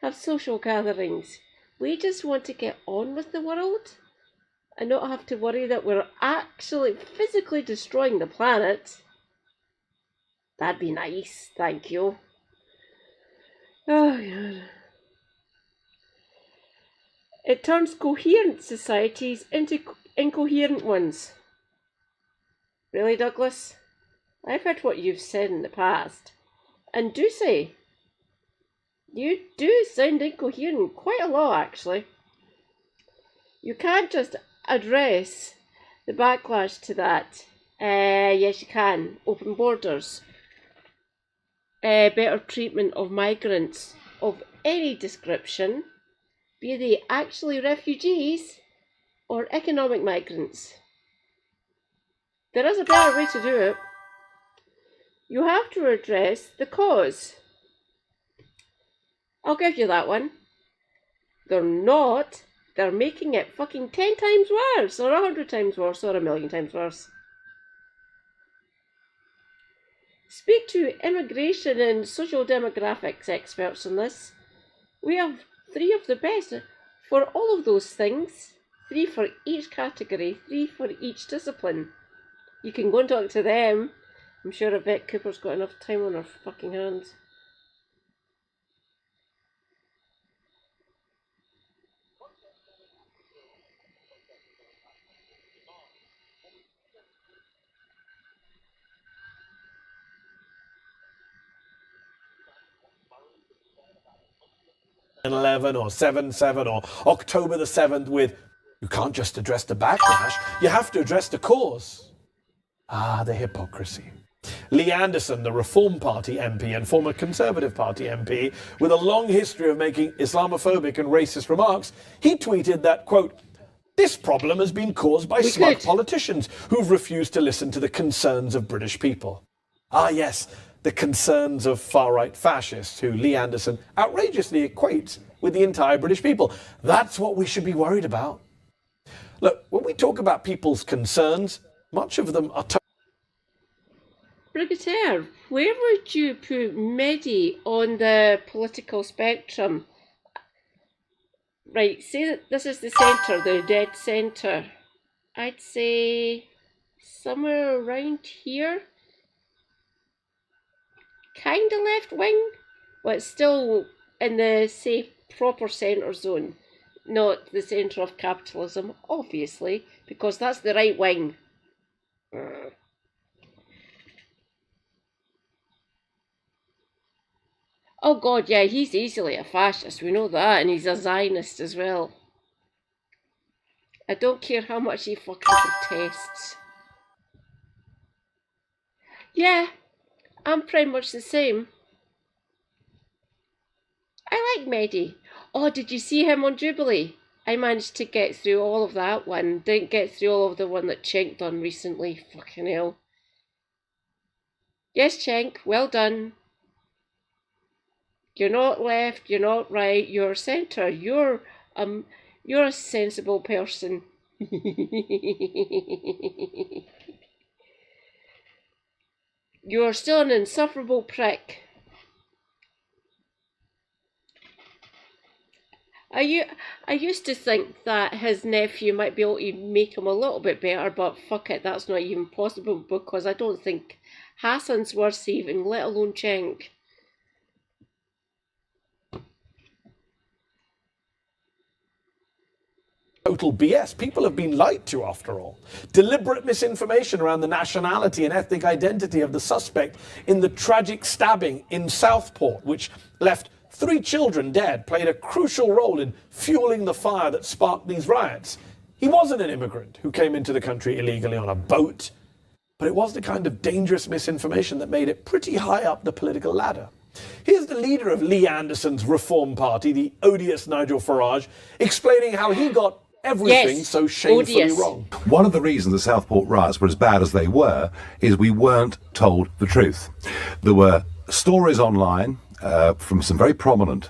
have social gatherings. We just want to get on with the world and not have to worry that we're actually physically destroying the planet. That'd be nice, thank you. Oh, God. It turns coherent societies into incoherent ones. Really, Douglas? I've heard what you've said in the past, and do say. You do sound incoherent quite a lot, actually. You can't just address the backlash to that. Yes, you can. Open borders. Better treatment of migrants of any description, be they actually refugees or economic migrants. There is a better way to do it. You have to address the cause. I'll give you that one. They're not. They're making it fucking 10 times worse, or 100 times worse, or 1,000,000 times worse. Speak to immigration and social demographics experts on this. We have 3 of the best for all of those things. 3 for each category, 3 for each discipline. You can go and talk to them. I'm sure Yvette Cooper's got enough time on her fucking hands.
'11 or 7/7 or October the 7th with, you can't just address the backlash, you have to address the cause. Ah, the hypocrisy. Lee Anderson, the Reform Party MP and former Conservative Party MP, with a long history of making Islamophobic and racist remarks, he tweeted that, quote, this problem has been caused by smug politicians who've refused to listen to the concerns of British people. Ah, yes, the concerns of far-right fascists who Lee Anderson outrageously equates with the entire British people. That's what we should be worried about. Look, when we talk about people's concerns, much of them are
Brigadier, where would you put Medi on the political spectrum? Right, say that this is the centre, the dead centre. I'd say somewhere around here. Kind of left wing, but it's still in the safe, proper centre zone. Not the centre of capitalism, obviously, because that's the right wing. Oh God, yeah, he's easily a fascist, we know that, and he's a Zionist as well. I don't care how much he fucking protests. Yeah, I'm pretty much the same. I like Mehdi. Oh, did you see him on Jubilee? I managed to get through all of that one. Didn't get through all of the one that Cenk done recently. Fucking hell. Yes, Cenk, well done. You're not left, you're not right, you're centre. You're a sensible person. You're still an insufferable prick. I used to think that his nephew might be able to make him a little bit better, but fuck it, that's not even possible because I don't think Hassan's worth saving, let alone Cenk.
Total BS. People have been lied to, after all. Deliberate misinformation around the nationality and ethnic identity of the suspect in the tragic stabbing in Southport, which left 3 children dead, played a crucial role in fueling the fire that sparked these riots. He wasn't an immigrant who came into the country illegally on a boat, but it was the kind of dangerous misinformation that made it pretty high up the political ladder. Here's the leader of Lee Anderson's Reform Party, the odious Nigel Farage, explaining how he got everything so shamefully wrong.
One of the reasons the Southport riots were as bad as they were is we weren't told the truth. There were stories online from some very prominent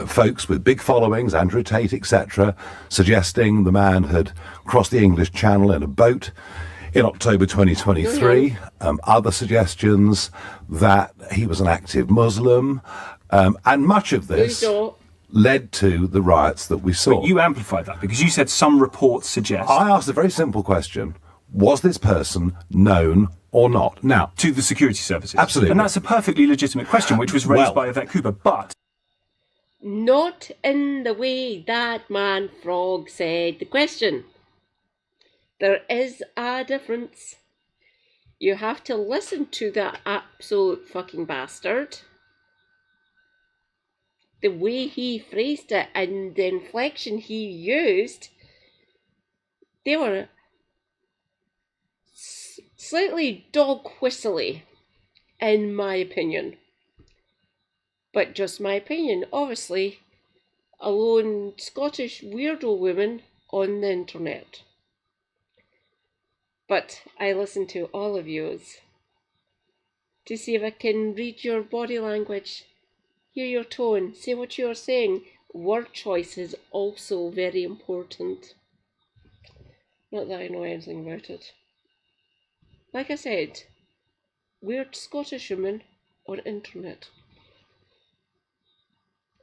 folks with big followings, Andrew Tate, etc., suggesting the man had crossed the English Channel in a boat in October 2023. Other suggestions that he was an active Muslim, and much of this led to the riots that we saw.
But you amplified that because you said some reports suggest.
I asked a very simple question. Was this person known or not? Now,
to the security services.
Absolutely.
And that's a perfectly legitimate question, which was raised by Yvette Cooper, but...
Not in the way that man Frog said the question. There is a difference. You have to listen to that absolute fucking bastard. The way he phrased it and the inflection he used, they were slightly dog whistly, in my opinion. But just my opinion, obviously, a lone Scottish weirdo woman on the internet. But I listen to all of yours to see if I can read your body language. Hear your tone, say what you're saying. Word choice is also very important. Not that I know anything about it. Like I said, weird Scottish woman on internet.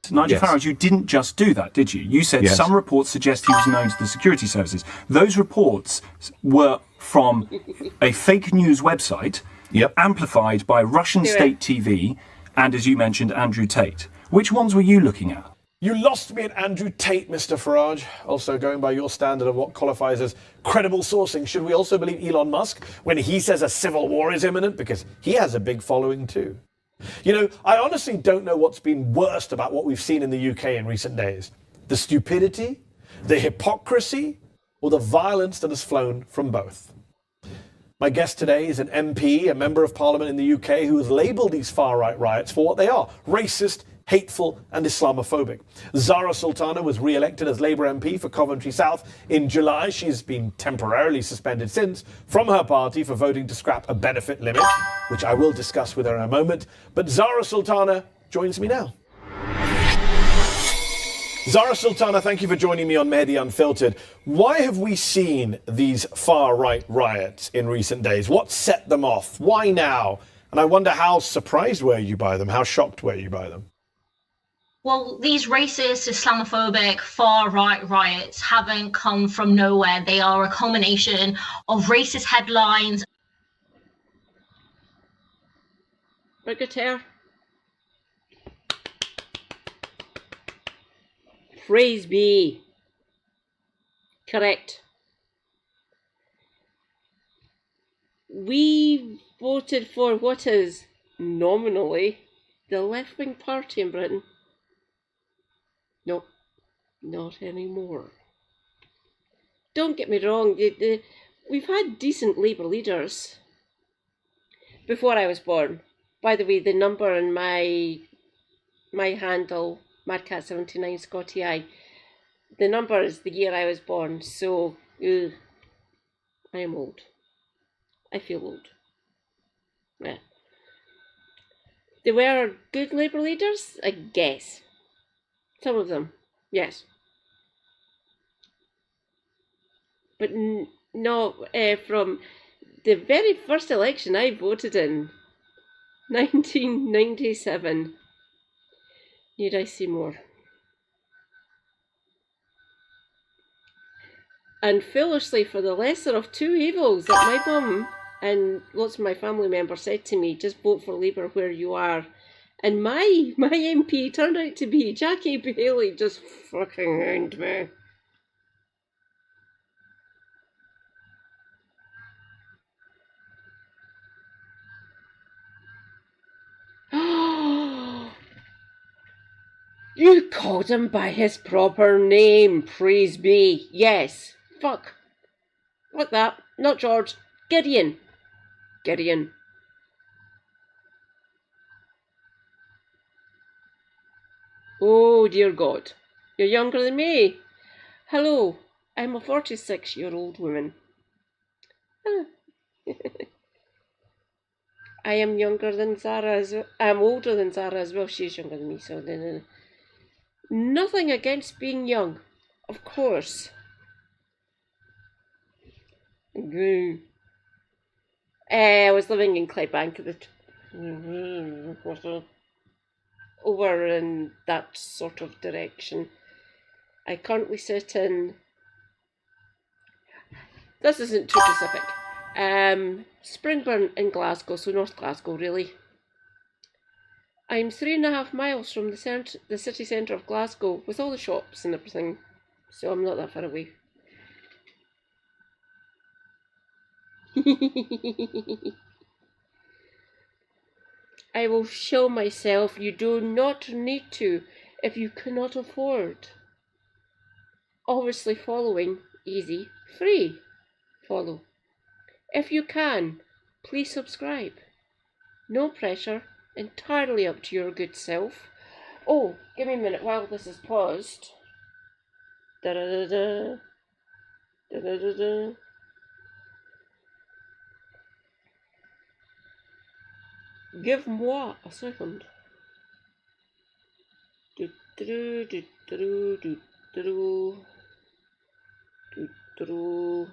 Nigel Farage, you didn't just do that, did you? You said some reports suggest he was known to the security services. Those reports were from a fake news website, amplified by Russian state TV, and, as you mentioned, Andrew Tate. Which ones were you looking at?
You lost me at Andrew Tate, Mr. Farage. Also, going by your standard of what qualifies as credible sourcing, should we also believe Elon Musk when he says a civil war is imminent? Because he has a big following too. You know, I honestly don't know what's been worst about what we've seen in the UK in recent days. The stupidity, the hypocrisy, or the violence that has flown from both. My guest today is an MP, a member of Parliament in the UK, who has labelled these far-right riots for what they are: racist, hateful and Islamophobic. Zara Sultana was re-elected as Labour MP for Coventry South in July. She's been temporarily suspended since from her party for voting to scrap a benefit limit, which I will discuss with her in a moment. But Zara Sultana joins me now. Zara Sultana, thank you for joining me on Mehdi Unfiltered. Why have we seen these far-right riots in recent days? What set them off? Why now? And I wonder, how surprised were you by them? How shocked were you by them?
Well, these racist, Islamophobic, far-right riots haven't come from nowhere. They are a culmination of racist headlines.
Brigadier. Praise be. Correct. We voted for what is nominally the left-wing party in Britain. No, not anymore. Don't get me wrong, we've had decent Labour leaders before I was born. By the way, the number in my handle, Madcat79 Scotty I, the number is the year I was born, so I am old. I feel old. Yeah. They were good Labour leaders, I guess. Some of them, yes. But no, from the very first election I voted in, 1997. Need I see more? And foolishly, for the lesser of two evils, that my mum and lots of my family members said to me, just vote for Labour where you are. And my MP turned out to be Jackie Bailey, just fucking hound me. You called him by his proper name, praise be. Yes. Fuck. Fuck that. Not George. Gideon. Gideon. Oh dear God. You're younger than me. Hello. I'm a 46-year-old woman. I am younger than Zara as well. I'm older than Zara as well. She's younger than me, so no. Nothing against being young, of course. I was living in Clydebank at the over in that sort of direction. I currently sit in. This isn't too specific. Springburn in Glasgow, so North Glasgow, really. I'm 3.5 miles from the city centre of Glasgow, with all the shops and everything, so I'm not that far away. I will show myself. You do not need to if you cannot afford. Obviously following, easy, free. Follow. If you can, please subscribe. No pressure, entirely up to your good self. Oh, give me a minute while this is paused. Da-da-da-da. Da-da-da-da. Give moi a second. Do-do-do, do-do-do, do-do-do. Do-do-do.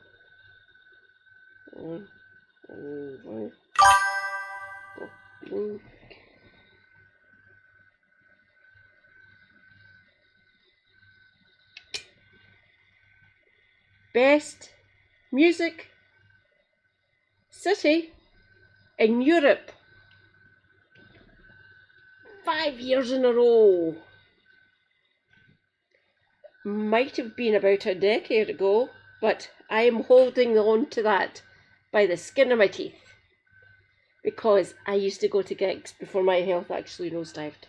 Best music city in Europe. 5 years in a row. Might have been about a decade ago, but I am holding on to that by the skin of my teeth, because I used to go to gigs before my health actually nosedived.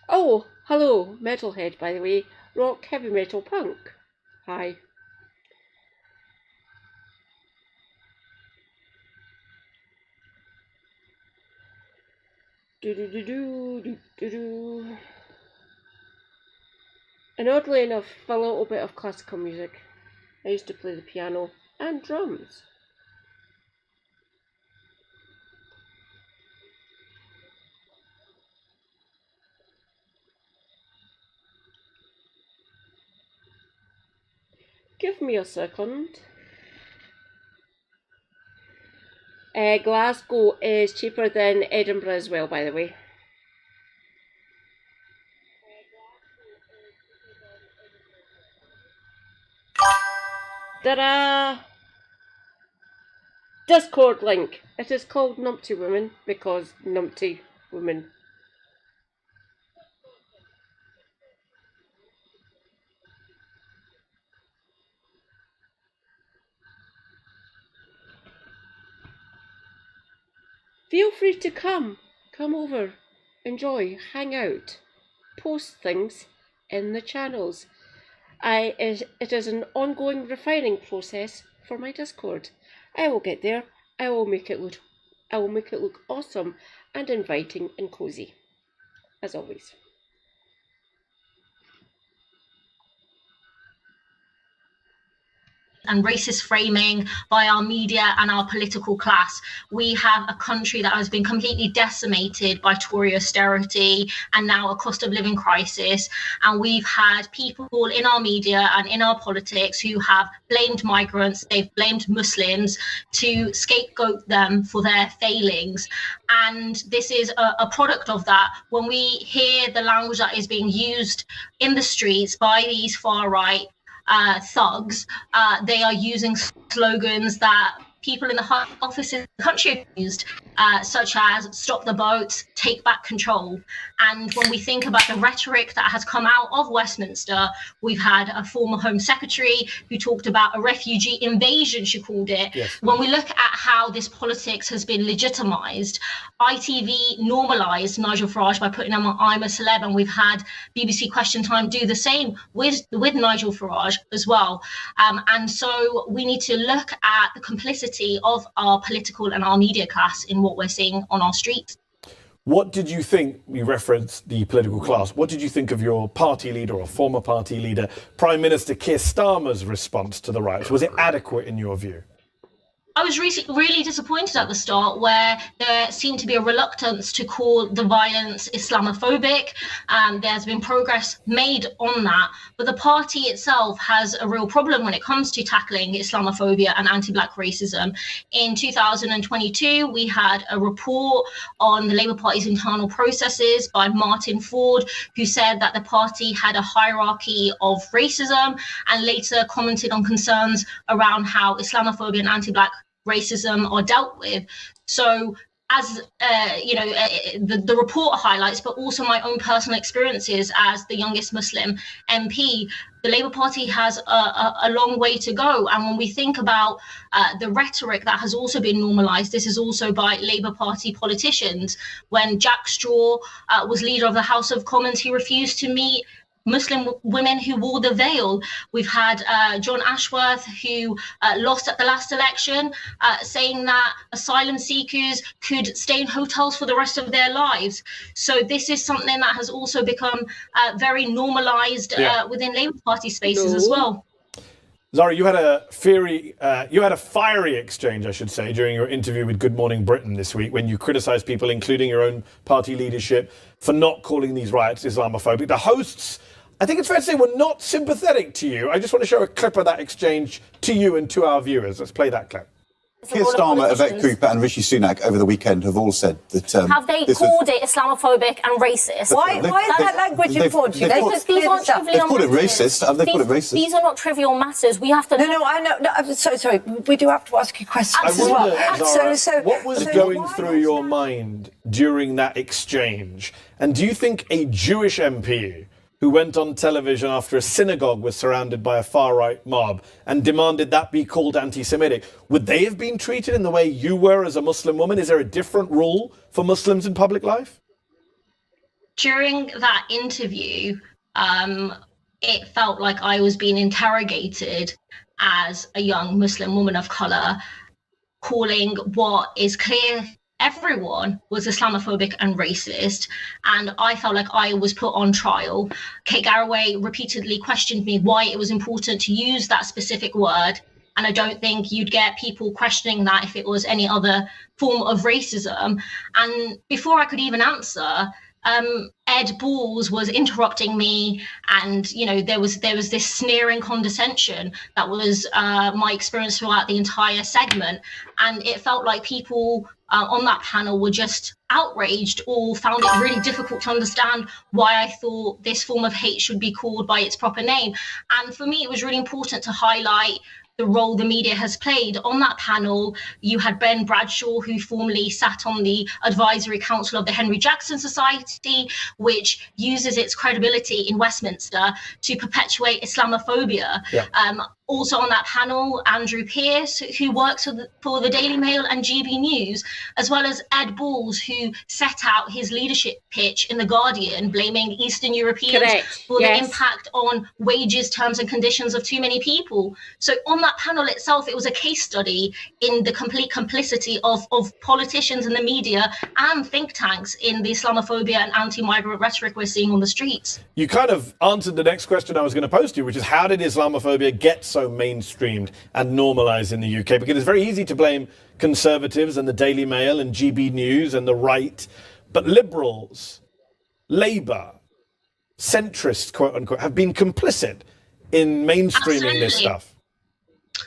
Oh, hello, metalhead, by the way. Rock, heavy metal, punk. Hi. Do-do-do-do-do-do-do. And oddly enough, a little bit of classical music. I used to play the piano and drums. Give me a second. Glasgow is cheaper than Edinburgh as well, by the way. Ta-da! Discord link. It is called Numpty Women because Numpty Women. Feel free to come over, enjoy, hang out, post things in the channels. It is an ongoing refining process for my Discord. I will get there. I will make it look awesome and inviting and cozy, as always.
And racist framing by our media and our political class. We have a country that has been completely decimated by Tory austerity and now a cost of living crisis. And we've had people in our media and in our politics who have blamed migrants, they've blamed Muslims to scapegoat them for their failings. And this is a product of that. When we hear the language that is being used in the streets by these far-right thugs, they are using slogans that people in the high office in the country have used, such as stop the boats, take back control. And when we think about the rhetoric that has come out of Westminster, we've had a former Home Secretary who talked about a refugee invasion, she called it. Yes. When we look at how this politics has been legitimised, ITV normalised Nigel Farage by putting him on I'm a Celeb, and we've had BBC Question Time do the same with Nigel Farage as well. And so we need to look at the complicity of our political and our media class in what we're seeing on our streets.
What did you think, you referenced the political class, what did you think of your party leader or former party leader, Prime Minister Keir Starmer's response to the riots? Was it adequate in your view?
I was really disappointed at the start, where there seemed to be a reluctance to call the violence Islamophobic. There's been progress made on that, but the party itself has a real problem when it comes to tackling Islamophobia and anti-Black racism. In 2022, we had a report on the Labour Party's internal processes by Martin Ford, who said that the party had a hierarchy of racism, and later commented on concerns around how Islamophobia and anti-Black racism are dealt with. So as the report highlights, but also my own personal experiences as the youngest Muslim MP, the Labour Party has a long way to go. And when we think about the rhetoric that has also been normalised, this is also by Labour Party politicians. When Jack Straw was leader of the House of Commons, he refused to meet Muslim women who wore the veil. We've had John Ashworth, who lost at the last election, saying that asylum seekers could stay in hotels for the rest of their lives. So this is something that has also become very normalised within Labour Party spaces as well.
Zara, you had a fiery exchange, I should say, during your interview with Good Morning Britain this week, when you criticised people, including your own party leadership, for not calling these riots Islamophobic. The hosts, I think it's fair to say, were not sympathetic to you. I just want to show a clip of that exchange to you and to our viewers. Let's play that clip.
Keir Starmer, Yvette Cooper and Rishi Sunak over the weekend have all said that...
have they called it Islamophobic and racist?
Why is that language important to you? They've called it racist. Have they called it racist?
These are not trivial matters. We have to...
No, I know. No, I'm sorry. We do have to ask you questions as well.
Zara, what was going through your mind during that exchange? And do you think a Jewish MP who went on television after a synagogue was surrounded by a far-right mob and demanded that be called anti-Semitic, would they have been treated in the way you were as a Muslim woman? Is there a different rule for Muslims in public life?
During that interview, it felt like I was being interrogated as a young Muslim woman of colour, calling what is clear everyone was Islamophobic and racist, and I felt like I was put on trial. Kate Garraway repeatedly questioned me why it was important to use that specific word, and I don't think you'd get people questioning that if it was any other form of racism. And before I could even answer, Ed Balls was interrupting me, and there was this sneering condescension that was my experience throughout the entire segment, and it felt like people on that panel were just outraged or found it really difficult to understand why I thought this form of hate should be called by its proper name. And for me, it was really important to highlight the role the media has played. On that panel, you had Ben Bradshaw, who formerly sat on the advisory council of the Henry Jackson Society, which uses its credibility in Westminster to perpetuate Islamophobia. also on that panel, Andrew Pearce, who works for the Daily Mail and GB News, as well as Ed Balls, who set out his leadership pitch in The Guardian, blaming Eastern Europeans for the impact on wages, terms and conditions of too many people. So on that panel itself, it was a case study in the complete complicity of politicians in the media and think tanks in the Islamophobia and anti-migrant rhetoric we're seeing on the streets.
You kind of answered the next question I was going to pose to you, which is how did Islamophobia get so mainstreamed and normalised in the UK? Because it's very easy to blame Conservatives and the Daily Mail and GB News and the right, but Liberals, Labour, centrists, quote unquote, have been complicit in mainstreaming this stuff.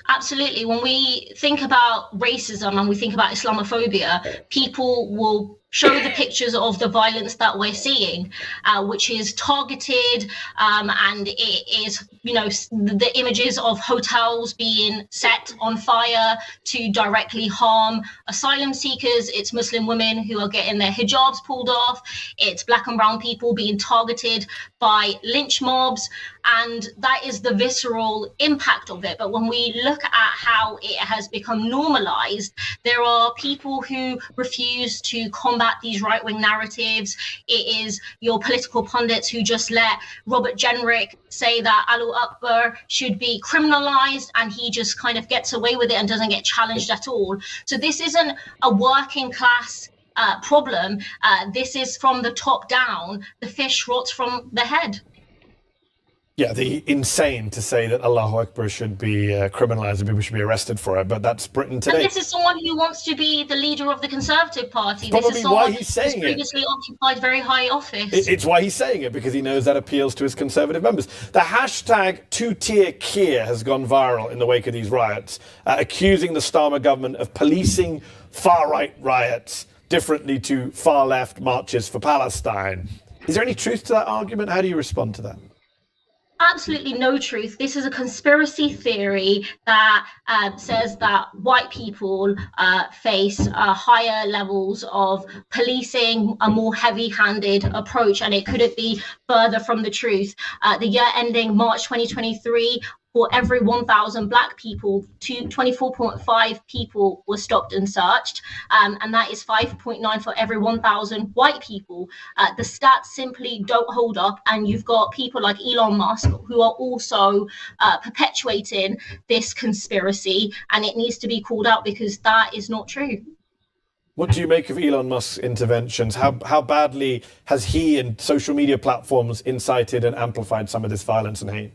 Absolutely. When we think about racism and we think about Islamophobia, people will show the pictures of the violence that we're seeing, which is targeted, and it is, the images of hotels being set on fire to directly harm asylum seekers. It's Muslim women who are getting their hijabs pulled off. It's black and brown people being targeted by lynch mobs. And that is the visceral impact of it. But when we look at how it has become normalized, there are people who refuse to combat these right-wing narratives. It is your political pundits who just let Robert Jenrick say that Allahu Akbar should be criminalized, and he just kind of gets away with it and doesn't get challenged at all. So this isn't a working class problem. This is from the top down. The fish rots from the head.
Yeah, the insane to say that Allahu Akbar should be criminalised and people should be arrested for it, but that's Britain today.
And this is someone who wants to be the leader of the Conservative Party.
Probably
this is someone
why he's saying
who's previously occupied very high office.
It's why he's saying it, because he knows that appeals to his Conservative members. The hashtag two-tier Keir has gone viral in the wake of these riots, accusing the Starmer government of policing far-right riots differently to far-left marches for Palestine. Is there any truth to that argument? How do you respond to that?
Absolutely no truth. This is a conspiracy theory that says that white people face higher levels of policing, a more heavy-handed approach, and it couldn't be further from the truth. The year ending March 2023, for every 1,000 black people, 24.5 people were stopped and searched, and that is 5.9 for every 1,000 white people. The stats simply don't hold up, and you've got people like Elon Musk who are also perpetuating this conspiracy, and it needs to be called out because that is not true.
What do you make of Elon Musk's interventions? How badly has he and social media platforms incited and amplified some of this violence and hate?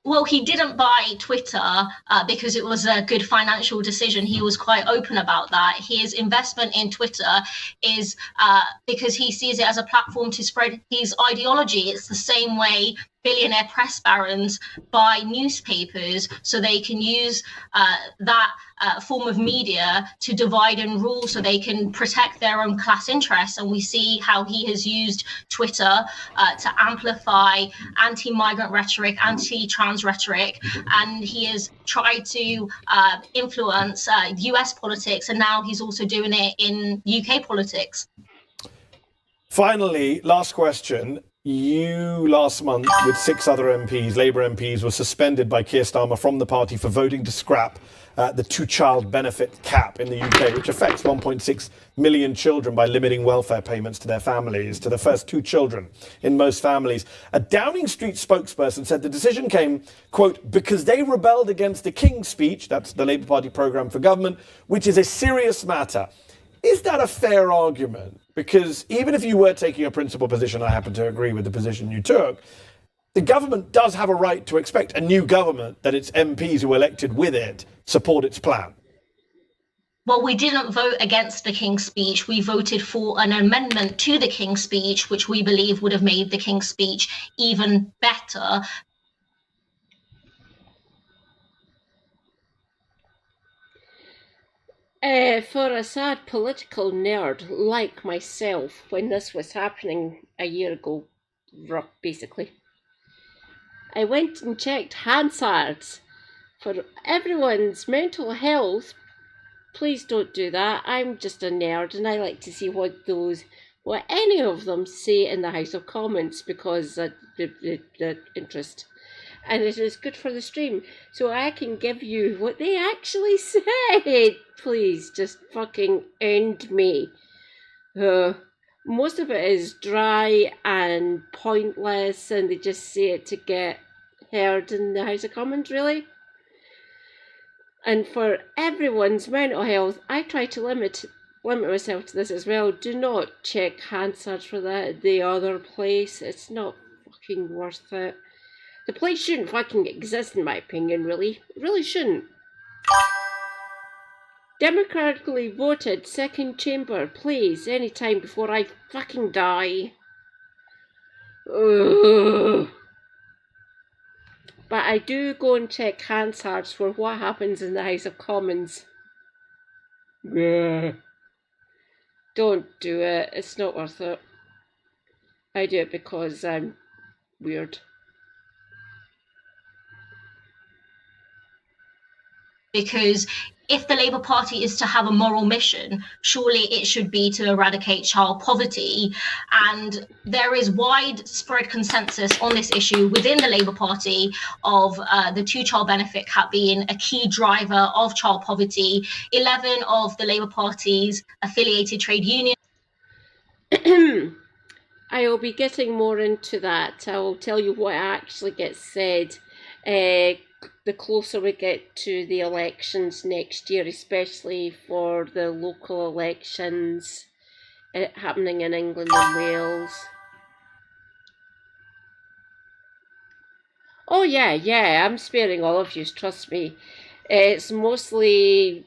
Well, he didn't buy Twitter because it was a good financial decision. He was quite open about that. His investment in Twitter is because he sees it as a platform to spread his ideology. It's the same way billionaire press barons buy newspapers so they can use that form of media to divide and rule so they can protect their own class interests. And we see how he has used Twitter to amplify anti-migrant rhetoric, anti-trans rhetoric, and he has tried to influence US politics, and now he's also doing it in UK politics.
Finally, last question. You, last month, with 6 other MPs, Labour MPs, were suspended by Keir Starmer from the party for voting to scrap the two-child benefit cap in the UK, which affects 1.6 million children by limiting welfare payments to their families, to the first 2 children in most families. A Downing Street spokesperson said the decision came, quote, because they rebelled against the King's Speech, that's the Labour Party programme for government, which is a serious matter. Is that a fair argument? Because even if you were taking a principled position, I happen to agree with the position you took, the government does have a right to expect a new government that its MPs who are elected with it support its plan.
Well, we didn't vote against the King's Speech. We voted for an amendment to the King's Speech, which we believe would have made the King's Speech even better.
For a sad political nerd like myself, when this was happening a year ago, basically, I went and checked Hansard's for everyone's mental health. Please don't do that. I'm just a nerd and I like to see what any of them say in the House of Commons because the interest. and it is good for the stream. So I can give you what they actually said. Please, just fucking end me. Most of it is dry and pointless, and they just say it to get heard in the House of Commons, really. And for everyone's mental health, I try to limit myself to this as well. Do not check Hansard for that at the other place. It's not fucking worth it. The place shouldn't fucking exist, in my opinion, really. It really shouldn't. Democratically voted second chamber, please, any time before I fucking die. Ugh. But I do go and check Hansards for what happens in the House of Commons. Ugh. Don't do it, it's not worth it. I do it because I'm weird.
Because if the Labour Party is to have a moral mission, surely it should be to eradicate child poverty. And there is widespread consensus on this issue within the Labour Party of the two-child benefit cap being a key driver of child poverty. 11 of the Labour Party's affiliated trade unions.
I will be getting more into that. I will tell you what actually gets said the closer we get to the elections next year, especially for the local elections happening in England and Wales. Oh yeah, I'm sparing all of you, trust me. It's mostly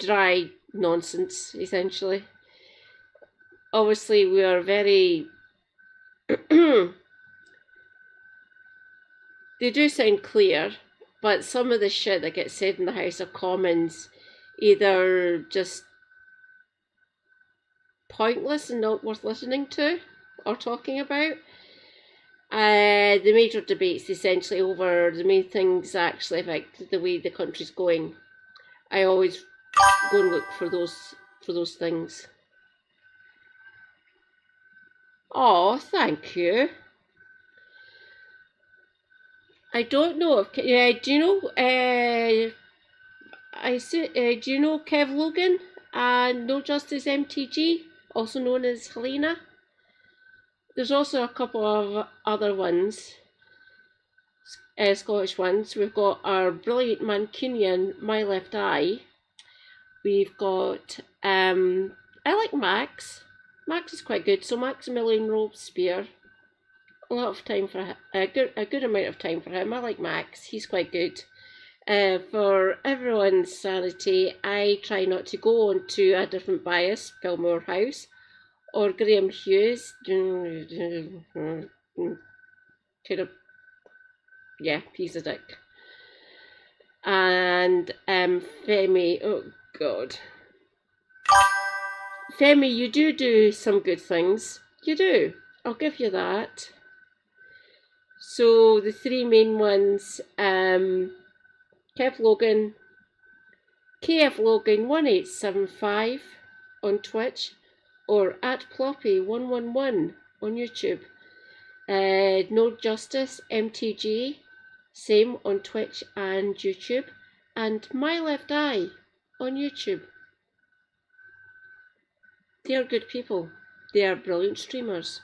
dry nonsense, essentially. Obviously, we are very... They do sound clear, but some of the shit that gets said in the House of Commons either just pointless and not worth listening to or talking about. The major debates essentially over the main things that actually affect the way the country's going. I always go and look for those things. Oh, thank you. I don't know if do you know do you know Kev Logan and No Justice MTG, also known as Helena? There's also a couple of other ones, Scottish ones. We've got our brilliant Mancunian, My Left Eye. We've got I like Max. Max is quite good. So Maximilian Robespierre. A lot of time for him, a good amount of time for him. I like Max, he's quite good. For everyone's sanity, I try not to go on to a different bias, Fillmore House, or Graham Hughes. Kind of, yeah, he's a dick. And Femi, oh God. Femi, you do some good things. You do, I'll give you that. So the three main ones, Kev Logan, KF Logan 1875 on Twitch, or at Ploppy111 on YouTube. No Justice MTG, same on Twitch and YouTube, and My Left Eye on YouTube. They are good people. They are brilliant streamers.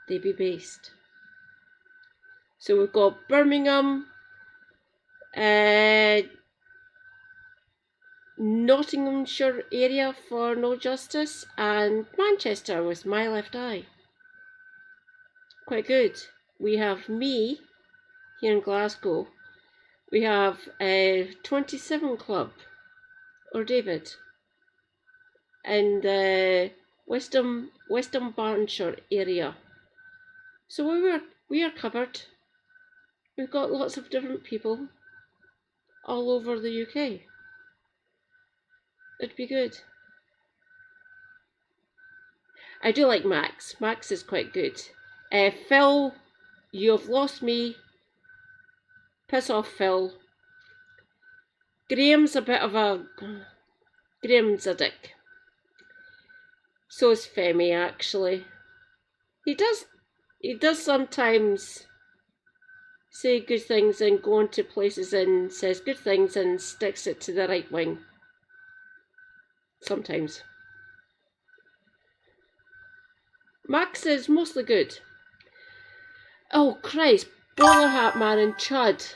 They be based. So we've got Birmingham, Nottinghamshire area for No Justice, and Manchester with My Left Eye. Quite good. We have me here in Glasgow. We have 27 Club, or David, and Western Barnshire area. So we are covered. We've got lots of different people all over the UK. It'd be good. I do like Max. Max is quite good. Phil, you have lost me. Piss off, Phil. Graham's a dick. So is Femi, actually. He does sometimes say good things and go into places and says good things and sticks it to the right wing. Sometimes. Max is mostly good. Oh Christ, Bowler Hat Man and Chud.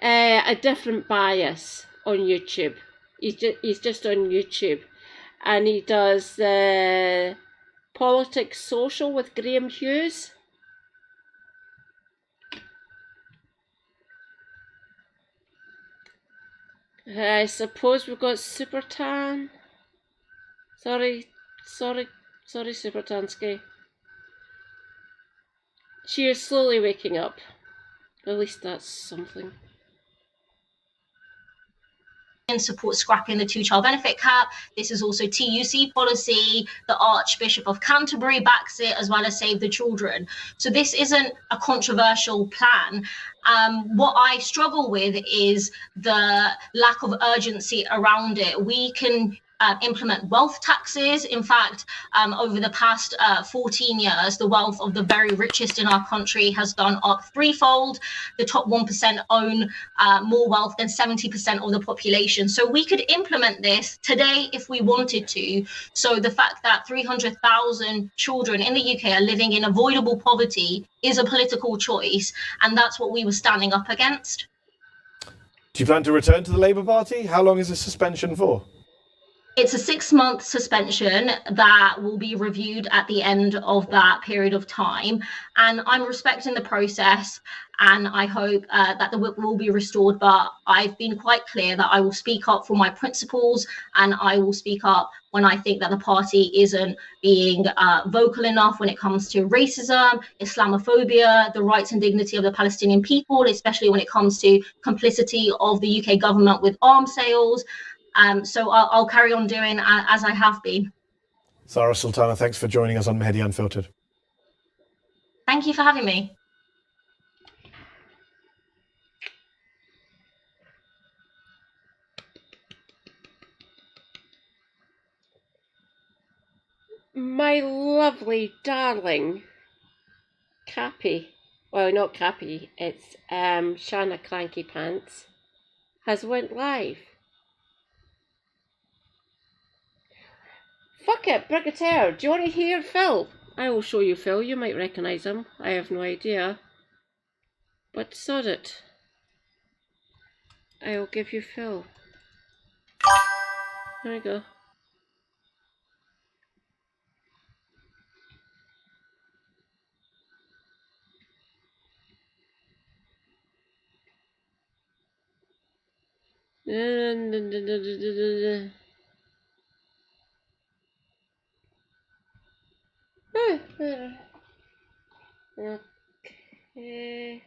A different bias on YouTube. He's just on YouTube, and he does Politics Social with Graham Hughes. I suppose we've got Super Tan. Sorry, Super Tansky. She is slowly waking up. At least that's something.
Support scrapping the 2-child benefit cap. This is also TUC policy. The Archbishop of Canterbury backs it, as well as Save the Children. So this isn't a controversial plan. What I struggle with is the lack of urgency around it. We can implement wealth taxes. In fact, over the past 14 years, the wealth of the very richest in our country has gone up threefold. The top 1% own more wealth than 70% of the population. So we could implement this today if we wanted to. So the fact that 300,000 children in the UK are living in avoidable poverty is a political choice, and that's what we were standing up against.
Do you plan to return to the Labour Party? How long is the suspension for?
It's a 6-month suspension that will be reviewed at the end of that period of time. And I'm respecting the process, and I hope that the whip will be restored. But I've been quite clear that I will speak up for my principles, and I will speak up when I think that the party isn't being vocal enough when it comes to racism, Islamophobia, the rights and dignity of the Palestinian people, especially when it comes to complicity of the UK government with arms sales. So I'll carry on doing as I have been.
Sarah Sultana, thanks for joining us on Mehdi Unfiltered.
Thank you for having me.
My lovely darling Cappy, well, not Cappy, it's Shanna Cranky Pants, has went live. Fuck it, Brigadier, do you want to hear Phil? I will show you Phil, you might recognise him, I have no idea. But sod it. I will give you Phil. There we go. Okay.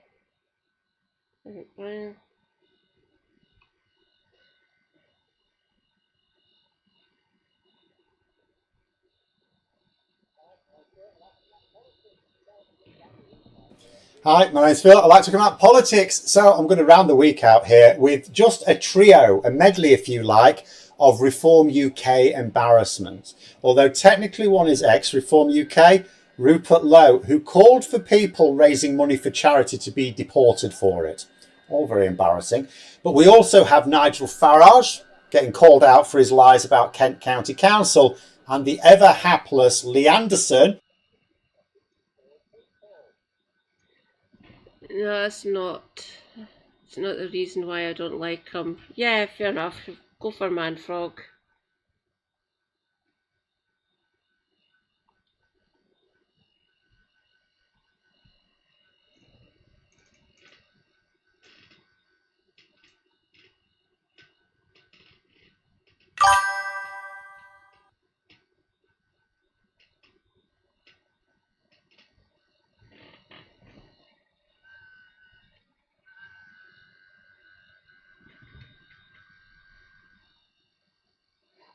Hi, my name's Phil. I'd like to come out politics. So I'm going to round the week out here with just a trio, a medley if you like, of Reform UK embarrassments. Although technically one is ex-Reform UK, Rupert Lowe, who called for people raising money for charity to be deported for it. All very embarrassing. But we also have Nigel Farage getting called out for his lies about Kent County Council, and the ever hapless Lee Anderson.
No, it's not the reason why I don't like him. Yeah, fair enough. Go for Man Frog.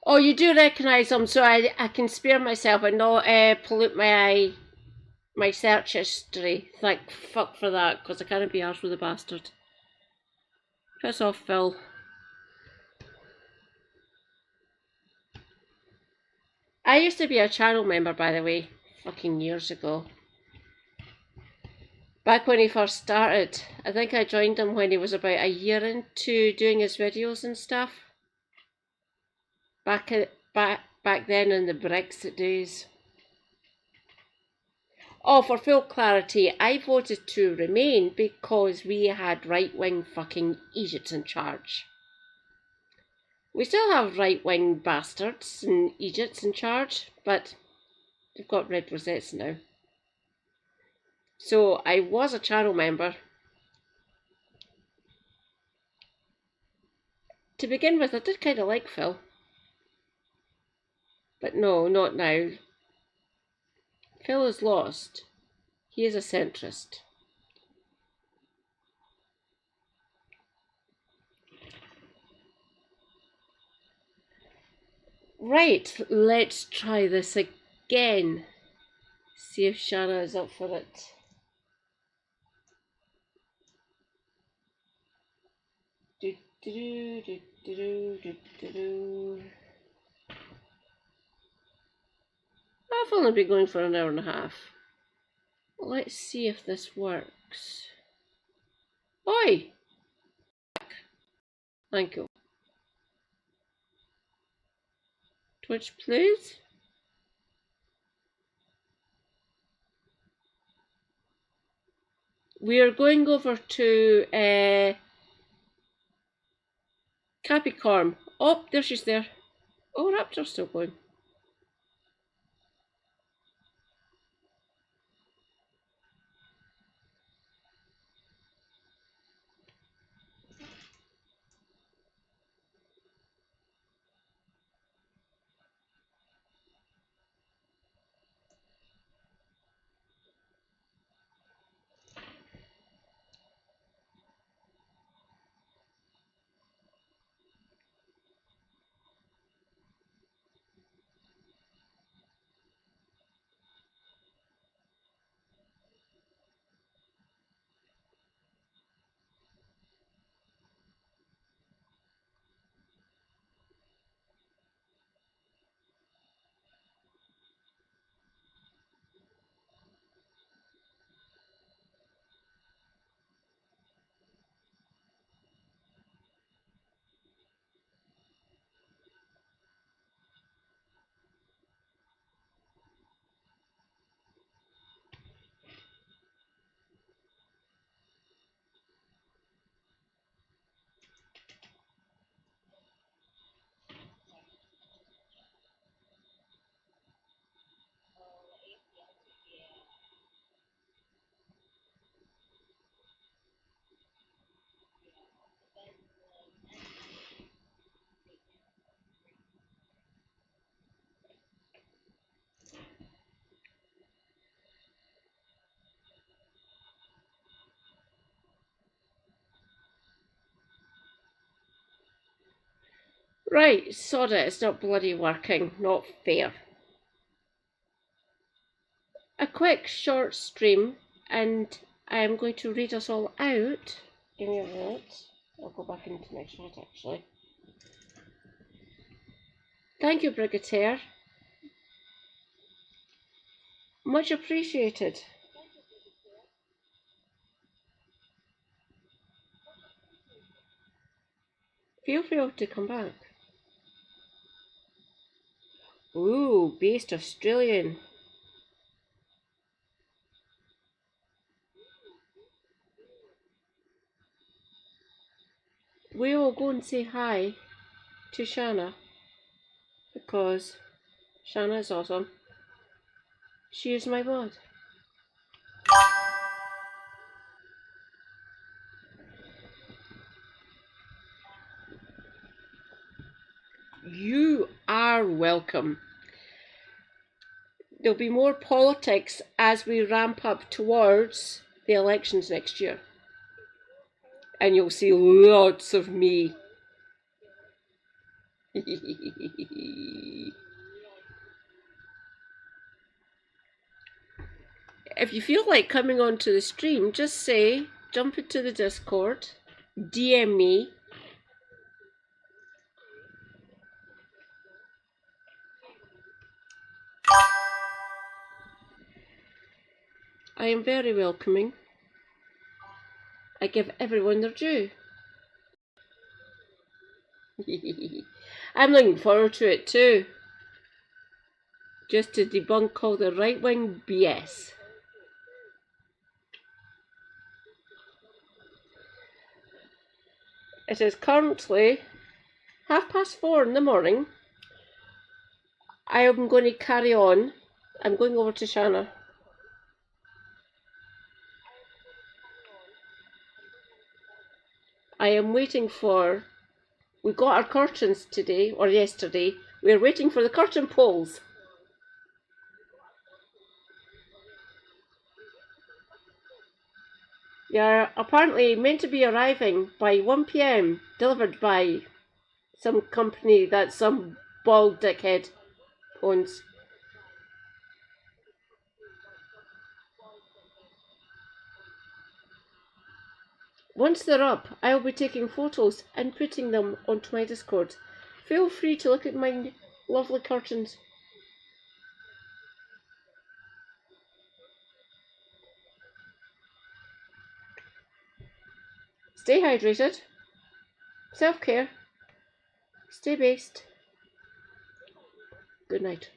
Oh, you do recognise them, so I can spare myself and not pollute my search history. Thank fuck for that, because I can't be arsed with a bastard. Piss off, Phil. I used to be a channel member, by the way. fucking years ago. Back when he first started. I think I joined him when he was about a year into doing his videos and stuff. Back then in the Brexit days. Oh, for full clarity, I voted to remain because we had right-wing fucking Egypts in charge. We still have right-wing bastards and Egypts in charge, but they've got red rosettes now. So I was a channel member. To begin with, I did kind of like Phil. But no, not now. Phil is lost. He is a centrist. Right, let's try this again. See if Shanna is up for it. I've only been going for an hour and a half. Let's see if this works. Oi! Thank you. Twitch, please. We are going over to Capricorn. Oh, there she's there. Oh, Raptor's still going. Right, sod it, it's not bloody working. Not fair. A quick short stream, and I am going to read us all out. Give me a minute. I'll go back into my chat actually. Thank you, Brigadier. Much appreciated. Feel free to come back. Ooh, based Australian. We all go and say hi to Shanna because Shanna is awesome. She is my mod. You are welcome. There'll be more politics as we ramp up towards the elections next year. And you'll see lots of me. If you feel like coming onto the stream, just say, jump into the Discord, DM me. I am very welcoming. I give everyone their due. I'm looking forward to it too. Just to debunk all the right-wing BS. It is currently 4:30 in the morning. I am going to carry on. I'm going over to Shanna. I am waiting for... We got our curtains today, or yesterday. We're waiting for the curtain poles. You're apparently meant to be arriving by 1 PM, delivered by some company that some bald dickhead owns. Once they're up, I'll be taking photos and putting them onto my Discord. Feel free to look at my lovely curtains. Stay hydrated. Self-care. Stay based. Good night.